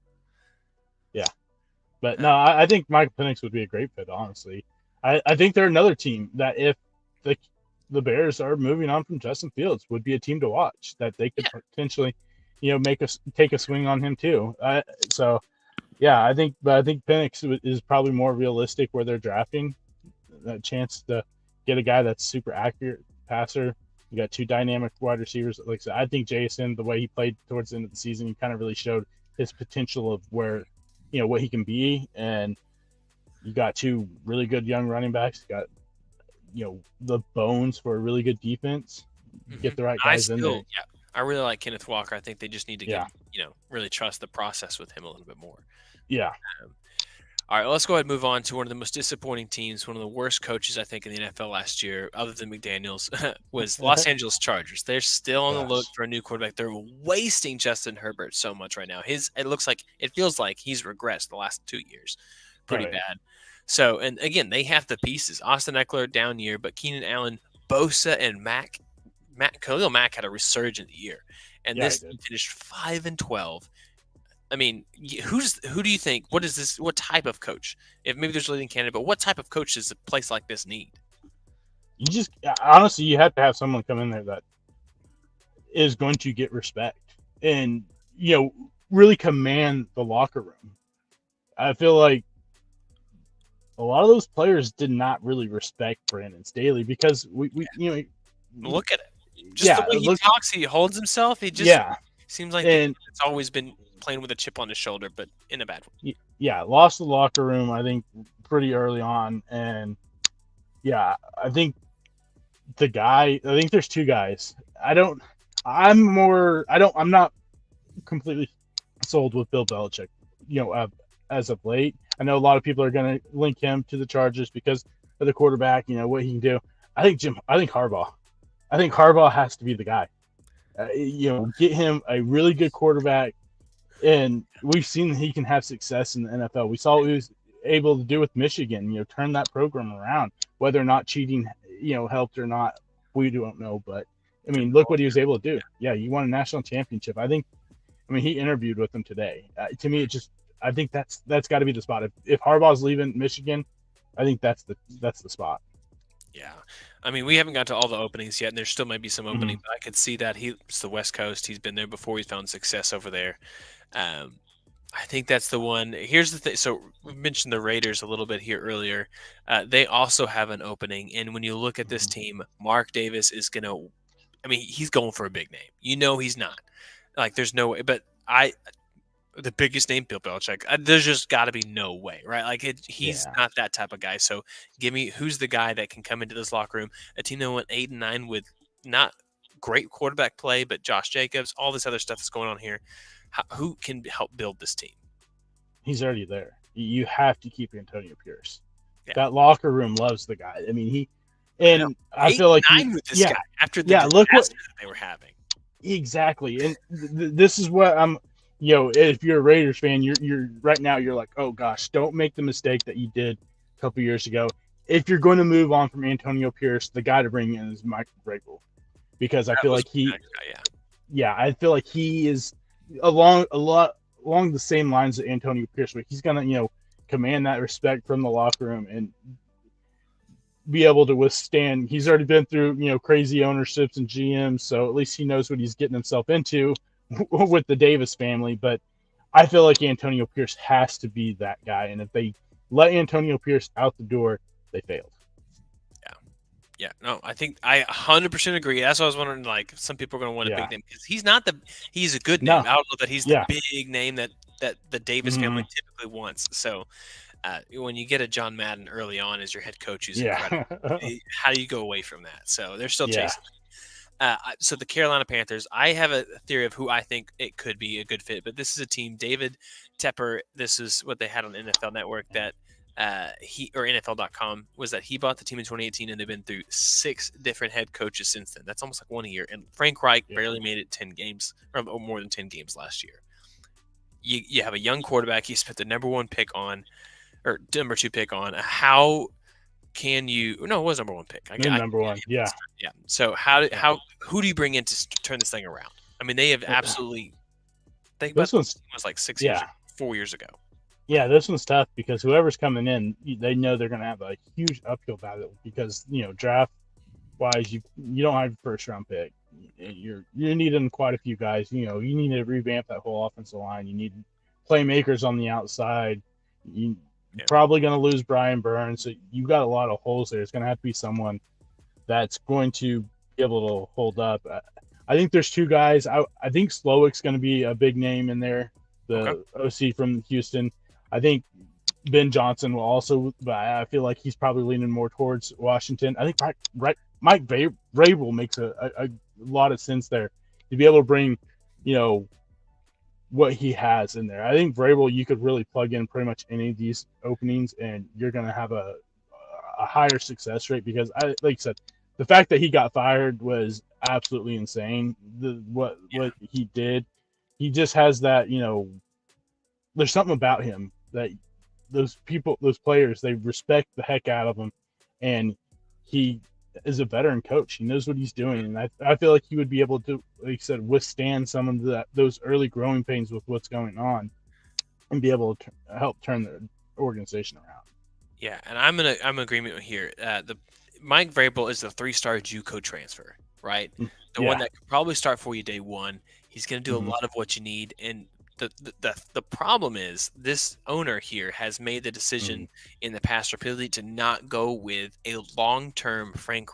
Yeah. But no, I think Michael Penix would be a great fit, honestly. I think they're another team that if the Bears are moving on from Justin Fields would be a team to watch, that they could potentially take a swing on him too. I think Penix is probably more realistic where they're drafting. A chance to get a guy that's super accurate passer. You got two dynamic wide receivers. Like I said, I think Jason, the way he played towards the end of the season, he kind of really showed his potential of where, what he can be. And You got two really good young running backs. You got the bones for a really good defense. Get the right guys in there. I really like Kenneth Walker. I think they just need to Yeah. really trust the process with him a little bit more. Yeah. All right, let's go ahead and move on to one of the most disappointing teams, one of the worst coaches I think in the NFL last year, other than McDaniels, was Los Angeles Chargers. They're still on the look for a new quarterback. They're wasting Justin Herbert so much right now. It feels like he's regressed the last 2 years, pretty bad. So, and again, they have the pieces. Austin Eckler down year, but Keenan Allen, Bosa, and Khalil Mack had a resurgent year, and this team finished 5-12. I mean, who do you think? What is this? What type of coach? If maybe there's a leading candidate, but what type of coach does a place like this need? You have to have someone come in there that is going to get respect and really command the locker room. I feel like a lot of those players did not really respect Brandon Staley because we look at it. Just the way he talks, he holds himself. He just seems like it's always been playing with a chip on his shoulder, but in a bad way. Yeah, lost the locker room, I think, pretty early on. And I think there's two guys. I'm not completely sold with Bill Belichick, as of late. I know a lot of people are going to link him to the Chargers because of the quarterback, what he can do. I think Harbaugh. I think Harbaugh has to be the guy. Get him a really good quarterback. And we've seen he can have success in the NFL. We saw what he was able to do with Michigan, turn that program around. Whether or not cheating, helped or not, we don't know. But, I mean, look what he was able to do. Yeah, he won a national championship. He interviewed with them today. To me, I think that's got to be the spot. If Harbaugh's leaving Michigan, I think that's the spot. Yeah. I mean, we haven't got to all the openings yet, and there still might be some opening, but I could see that. It's the West Coast. He's been there before. He's found success over there. I think that's the one. Here's the thing. So we mentioned the Raiders a little bit here earlier. They also have an opening, and when you look at this team, Mark Davis is going to – he's going for a big name. He's not. Like, there's no way. But the biggest name, Bill Belichick, there's just got to be no way, right? Like, he's not that type of guy. So give me who's the guy that can come into this locker room, a team that went 8-9 with not great quarterback play, but Josh Jacobs, all this other stuff that's going on here. Who can help build this team? He's already there. You have to keep Antonio Pierce. Yeah. That locker room loves the guy. I feel like with this guy after the disaster that they were having. Exactly, and this is what I'm. If you're a Raiders fan, you're right now. You're like, oh gosh, don't make the mistake that you did a couple years ago. If you're going to move on from Antonio Pierce, the guy to bring in is Mike Vrabel, because I feel like I feel like he is along the same lines that Antonio Pierce, where he's gonna command that respect from the locker room and be able to withstand. He's already been through crazy ownerships and GMs, so at least he knows what he's getting himself into with the Davis family. But I feel like Antonio Pierce has to be that guy, and if they let Antonio Pierce out the door, they failed. Yeah, no, I think I 100% agree. That's what I was wondering. Like, some people are going to want a big name because he's a good name. I don't know that he's the big name that the Davis family typically wants. So when you get a John Madden early on as your head coach, who's incredible, how do you go away from that? So they're still chasing. So the Carolina Panthers, I have a theory of who I think it could be a good fit, but this is a team, David Tepper, this is what they had on NFL Network that NFL.com was that he bought the team in 2018 and they've been through 6 different head coaches since then. That's almost like one a year. And Frank Reich barely made it 10 games or more than 10 games last year. You have a young quarterback. He spent the number 1 pick on, or number 2 pick on. How can you? No, it was number 1 pick. Number 1, yeah. So who do you bring in to turn this thing around? I mean, they have absolutely. Think about this was like 4 years ago. Yeah, this one's tough because whoever's coming in, they know they're going to have a huge uphill battle because draft wise, you don't have a first round pick. You're needing quite a few guys. You need to revamp that whole offensive line. You need playmakers on the outside. You're probably going to lose Brian Burns. So you got a lot of holes there. It's going to have to be someone that's going to be able to hold up. I think there's 2 guys. I think Slowick's going to be a big name in there, the OC from Houston. I think Ben Johnson will also, but I feel like he's probably leaning more towards Washington. I think Mike Vrabel makes a lot of sense there to be able to bring, what he has in there. I think Vrabel, you could really plug in pretty much any of these openings, and you're going to have a higher success rate because, like I said, the fact that he got fired was absolutely insane. What he did, he just has that, there's something about him that those players, they respect the heck out of him, and he is a veteran coach. He knows what he's doing, and I feel like he would be able to, like you said, withstand some of those early growing pains with what's going on, and be able to help turn the organization around. Yeah, and I'm in agreement here. The Mike Vrabel is the 3-star JUCO transfer, right? The one that could probably start for you day one. He's going to do a lot of what you need, and the problem is this owner here has made the decision in the past repeatedly to not go with a long-term Mike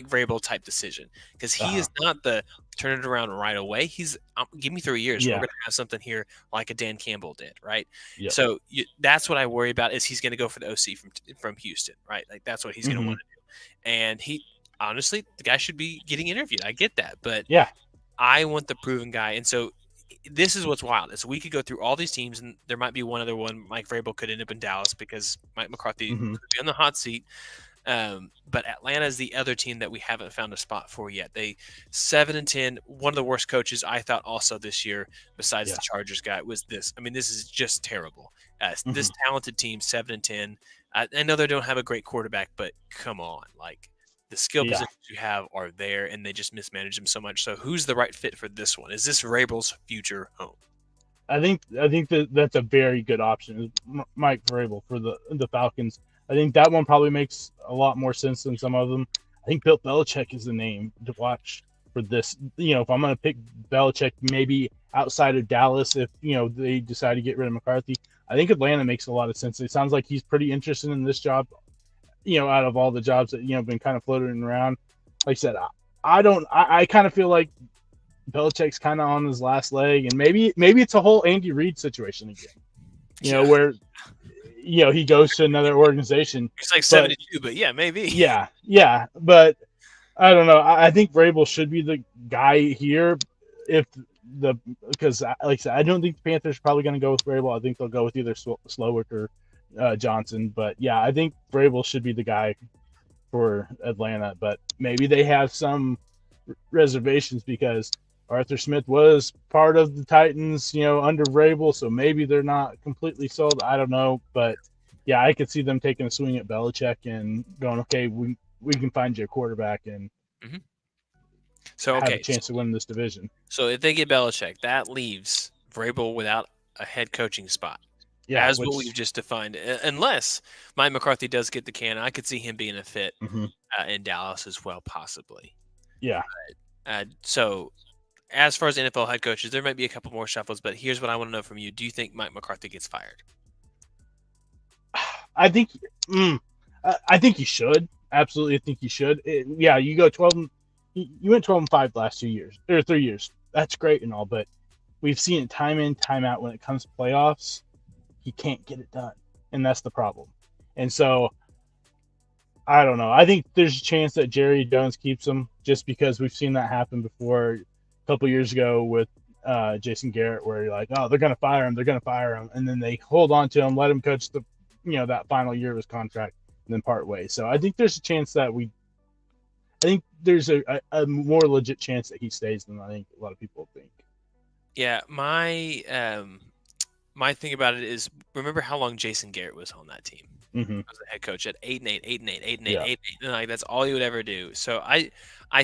Vrabel type decision, because he is not the turn it around right away. He's give me 3 years. We're going to have something here like a Dan Campbell did, right? Yep. So that's what I worry about, is he's going to go for the OC from Houston, right? Like that's what he's going to want to do. And honestly, the guy should be getting interviewed. I get that, but I want the proven guy. And so this is what's wild. Is we could go through all these teams, and there might be one other one. Mike Vrabel could end up in Dallas because Mike McCarthy could be on the hot seat. But Atlanta is the other team that we haven't found a spot for yet. They 7-10. One of the worst coaches I thought also this year, besides the Chargers guy, was this. I mean, this is just terrible. This talented team, 7-10. I know they don't have a great quarterback, but come on, like the skill positions you have are there, and they just mismanage them so much. So who's the right fit for this one? Is this Vrabel's future home? I think that's a very good option, Mike Vrabel for the Falcons. I think that one probably makes a lot more sense than some of them. I think Bill Belichick is the name to watch for this. If I'm going to pick Belichick, maybe outside of Dallas, if they decide to get rid of McCarthy, I think Atlanta makes a lot of sense. It sounds like he's pretty interested in this job. Out of all the jobs that been kind of floating around, like I said, I kind of feel like Belichick's kind of on his last leg, and maybe it's a whole Andy Reid situation again. Where he goes to another organization. It's like 72, but maybe. Yeah, but I don't know. I think Vrabel should be the guy here, because like I said, I don't think the Panthers are probably going to go with Vrabel. I think they'll go with either Slowick or Johnson. But yeah, I think Vrabel should be the guy for Atlanta. But maybe they have some reservations because Arthur Smith was part of the Titans, under Vrabel, so maybe they're not completely sold. I don't know, but yeah, I could see them taking a swing at Belichick and going, okay, we can find you a quarterback and have a chance to win this division. So if they get Belichick, that leaves Vrabel without a head coaching spot. Yeah, what we've just defined, unless Mike McCarthy does get the can. I could see him being a fit in Dallas as well, possibly. Yeah. So as far as NFL head coaches, there might be a couple more shuffles, but here's what I want to know from you. Do you think Mike McCarthy gets fired? I think he should. Absolutely, I think he should. You go 12. You went 12-5 last 2 years or 3 years. That's great and all, but we've seen it time in, time out. When it comes to playoffs, he can't get it done, and that's the problem. And so, I don't know. I think there's a chance that Jerry Jones keeps him, just because we've seen that happen before. A couple years ago with Jason Garrett, where you're like, oh, they're going to fire him, and then they hold on to him, let him coach the that final year of his contract, and then part ways. So I think there's a chance that I think there's a more legit chance that he stays than I think a lot of people think. Yeah, my thing about it is, remember how long Jason Garrett was on that team? As a head coach at 8-8, 8-8, 8-8, 8-8, and like that's all he would ever do. So I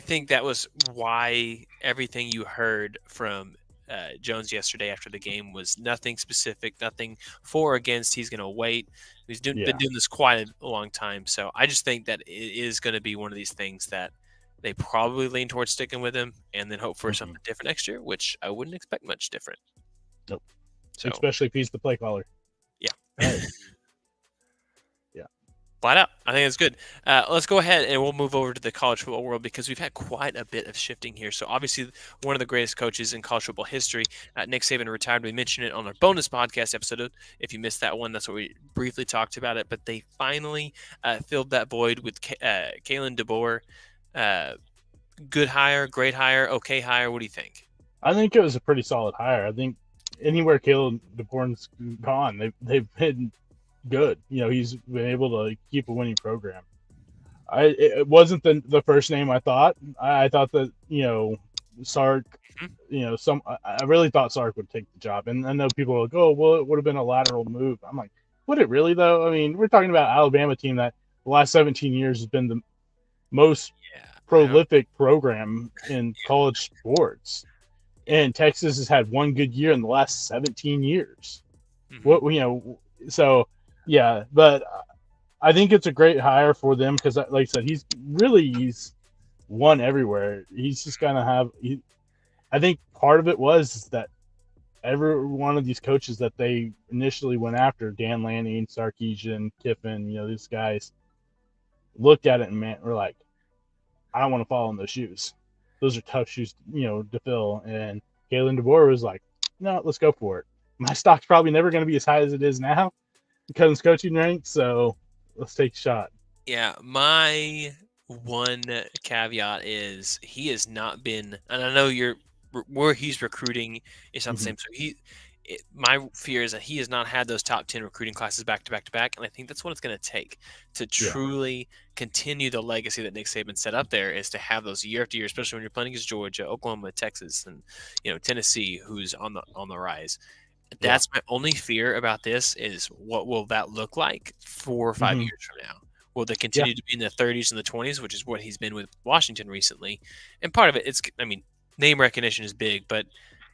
think that was why everything you heard from Jones yesterday after the game was nothing specific, nothing for or against. He's going to wait. He's been doing this quite a long time. So I just think that it is going to be one of these things that they probably lean towards sticking with him and then hope for something different next year, which I wouldn't expect much different. Nope. So, especially if he's the play caller. Yeah. Yeah. Flat out. I think it's good. Let's go ahead and we'll move over to the college football world because we've had quite a bit of shifting here. So obviously, one of the greatest coaches in college football history, Nick Saban, retired. We mentioned it on our bonus podcast episode. If you missed that one, that's what we briefly talked about it. But they finally filled that void with Kalen Deboer. Good hire, great hire, okay hire. What do you think? I think it was a pretty solid hire. I think anywhere Kalen Deboer's gone, they've been good. He's been able to keep a winning program. It wasn't the first name I thought. I thought that Sark. I really thought Sark would take the job, and I know people are like, "Oh, well, it would have been a lateral move." I'm like, would it really though? I mean, we're talking about Alabama team that the last 17 years has been the most prolific program in college sports, and Texas has had one good year in the last 17 years. So yeah, but I think it's a great hire for them because, like I said, he's won everywhere. He's just gonna have. I think part of it was that every one of these coaches that they initially went after, Dan Lanning, Sarkisian, Kiffin, these guys, looked at it and were like, I don't want to follow in those shoes. Those are tough shoes, to fill. And Kalen Deboer was like, no, let's go for it. My stock's probably never going to be as high as it is now because it's coaching ranks, so let's take a shot. Yeah, my one caveat is he has not been, and I know where he's recruiting is not the same. So my fear is that he has not had those top 10 recruiting classes back to back to back, and I think that's what it's going to take to truly continue the legacy that Nick Saban set up there, is to have those year after year, especially when you're playing against Georgia, Oklahoma, Texas, and Tennessee, who's on the rise. That's my only fear about this, is what will that look like 4 or 5 years from now? Will they continue to be in the 30s and the 20s, which is what he's been with Washington recently? And part of it, name recognition is big, but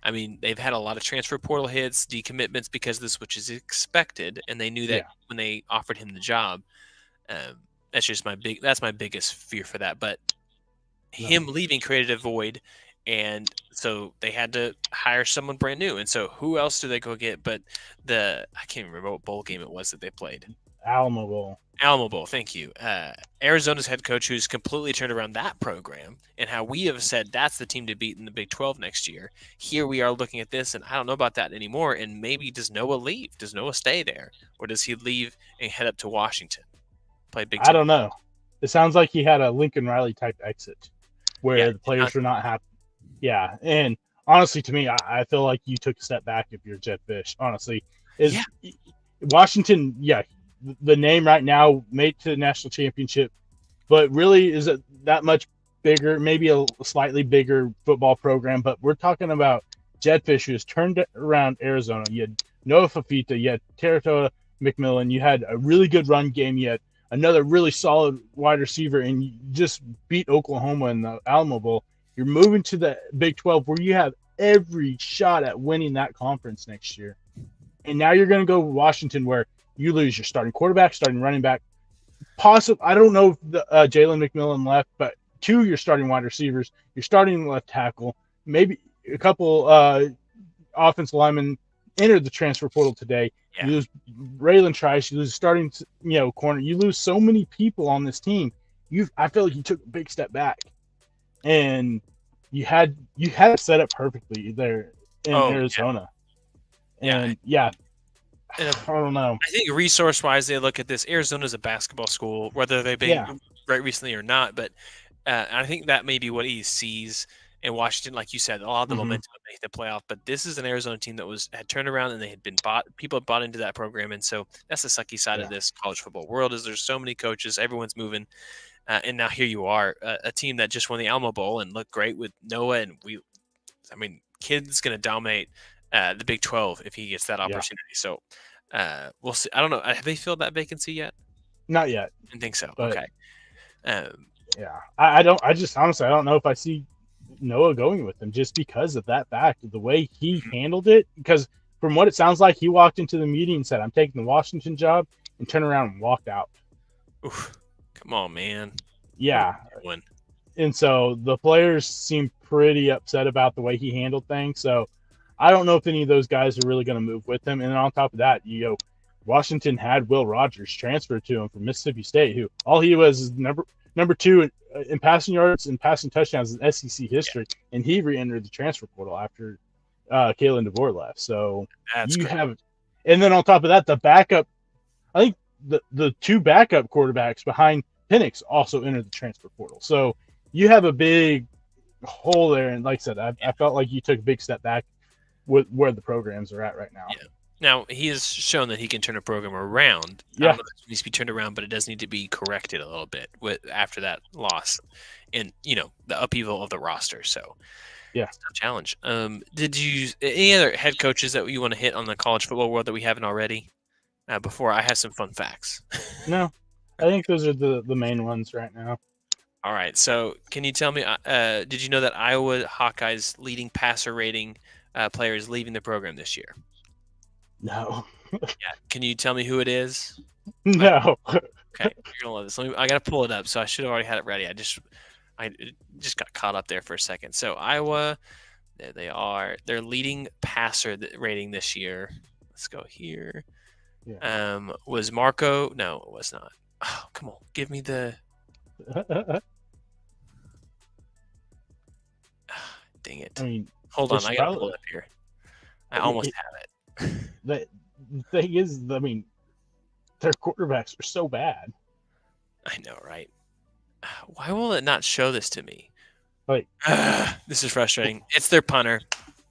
they've had a lot of transfer portal hits, decommitments because of this, which is expected, and they knew that when they offered him the job. That's my biggest fear for that. But him leaving created a void, and so they had to hire someone brand new. And so who else do they go get? But I can't remember what bowl game it was that they played. Alamo Bowl. Alamo Bowl, thank you. Arizona's head coach, who's completely turned around that program, and how we have said that's the team to beat in the Big 12 next year. Here we are looking at this, and I don't know about that anymore. And maybe does Noah leave? Does Noah stay there, or does he leave and head up to Washington, play Big 10? I don't know. It sounds like he had a Lincoln Riley type exit, where the players were not happy. Yeah, and honestly, to me, I feel like you took a step back if you're Jedd Fisch. Honestly, Washington? Yeah. The name right now made it to the national championship, but really is it that much bigger? Maybe a slightly bigger football program, but we're talking about Jedd Fisch, who has turned around Arizona. You had Noah Fafita, you had Teratoa McMillan, you had a really good run game, you had another really solid wide receiver, and you just beat Oklahoma in the Alamo Bowl. You're moving to the Big 12, where you have every shot at winning that conference next year. And now you're going to go to Washington, where you lose your starting quarterback, starting running back. I don't know if Jalen McMillan left, but 2 your starting wide receivers, your starting left tackle, maybe a couple offensive linemen entered the transfer portal today. Yeah. You lose Raylan Trice, you lose starting corner. You lose so many people on this team. I feel like you took a big step back, and you had it set up perfectly there in Arizona. And I don't know. I think resource-wise, they look at this. Arizona's a basketball school, whether they've been right recently or not. But I think that may be what he sees in Washington. Like you said, a lot of the momentum to make the playoff. But this is an Arizona team that had turned around, and they had been bought. People had bought into that program, and so that's the sucky side of this college football world. Is there's so many coaches, everyone's moving, and now here you are, a team that just won the Alamo Bowl and looked great with Noah, and kid's going to dominate the Big 12 if he gets that opportunity. So we'll see. I don't know. Have they filled that vacancy yet? Not yet. I didn't think so. Okay. I don't. I just honestly, I don't know if I see Noah going with them, just because of that fact, the way he handled it. Because from what it sounds like, he walked into the meeting and said, "I'm taking the Washington job," and turned around and walked out. Oof. Come on, man. Yeah. And so the players seem pretty upset about the way he handled things. So I don't know if any of those guys are really going to move with him. And then on top of that, Washington had Will Rogers transferred to him from Mississippi State, who all he was is number 2 in passing yards and passing touchdowns in SEC history, and he re-entered the transfer portal after Kalen Deboer left. So That's great. And then on top of that, the backup, I think the 2 backup quarterbacks behind Penix also entered the transfer portal. So you have a big hole there, and like I said, I felt like you took a big step back with where the programs are at right now. Yeah. Now, he has shown that he can turn a program around. Yeah. I don't know if it needs to be turned around, but it does need to be corrected a little bit after that loss and, the upheaval of the roster. So, yeah, it's a challenge. Did you any other head coaches that you want to hit on the college football world that we haven't already? Before I have some fun facts. No, I think those are the main ones right now. All right. So, can you tell me? Did you know that Iowa Hawkeyes leading passer rating player is leaving the program this year? No. Yeah. Can you tell me who it is? No. Okay. You're gonna love this. I gotta pull it up. So I should have already had it ready. I just got caught up there for a second. So Iowa, there they are. Their leading passer rating this year. Let's go here. Yeah. Was Marco? No, it was not. Oh, come on. Give me the. Dang it. I mean, hold on. I gotta pull it up here. I almost have it. The thing is, I mean, their quarterbacks are so bad. I know, right? Why will it not show this to me? Like, this is frustrating. It's their punter.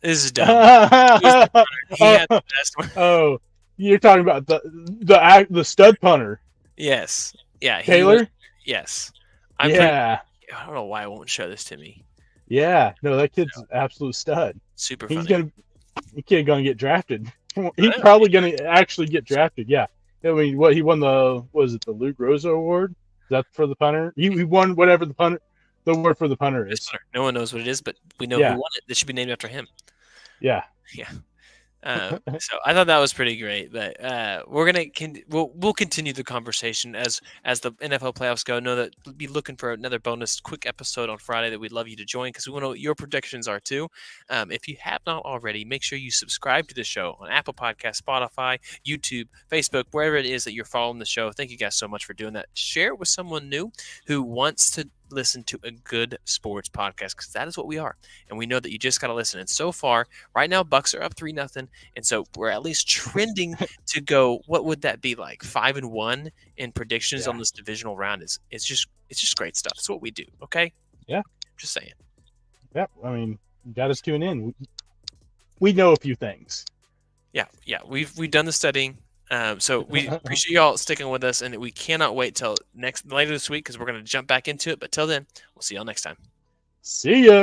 This is dumb. He had the best one. Oh, you're talking about the stud punter. Yes. Yeah. Taylor? Yes. I don't know why it won't show this to me. Yeah. No, that kid's an absolute stud. Super funny. He's gonna get drafted. He's probably gonna actually get drafted. Yeah. I mean, he won the Lou Groza Award? Is that for the punter? He won whatever the award for the punter is. No one knows what it is, but we know who won it. It should be named after him. Yeah. Yeah. So I thought that was pretty great, but we'll continue the conversation as the NFL playoffs go. Know that we'll be looking for another bonus quick episode on Friday that we'd love you to join because we want to know what your predictions are too. If you have not already, make sure you subscribe to the show on Apple Podcasts, Spotify, YouTube, Facebook, wherever it is that you're following the show. Thank you guys so much for doing that. Share it with someone new who wants to listen to a good sports podcast because that is what we are, and we know that you just got to listen. And so far, right now, Bucks are up 3-0, and so we're at least trending to go. What would that be like? 5-1 in predictions on this divisional round. It's just great stuff. It's what we do. Okay. Yeah. Just saying. Yeah. I mean, you got us tune in. We know a few things. Yeah. We've done the studying. So we appreciate y'all sticking with us, and we cannot wait till later this week because we're going to jump back into it. But till then, we'll see y'all next time. See ya.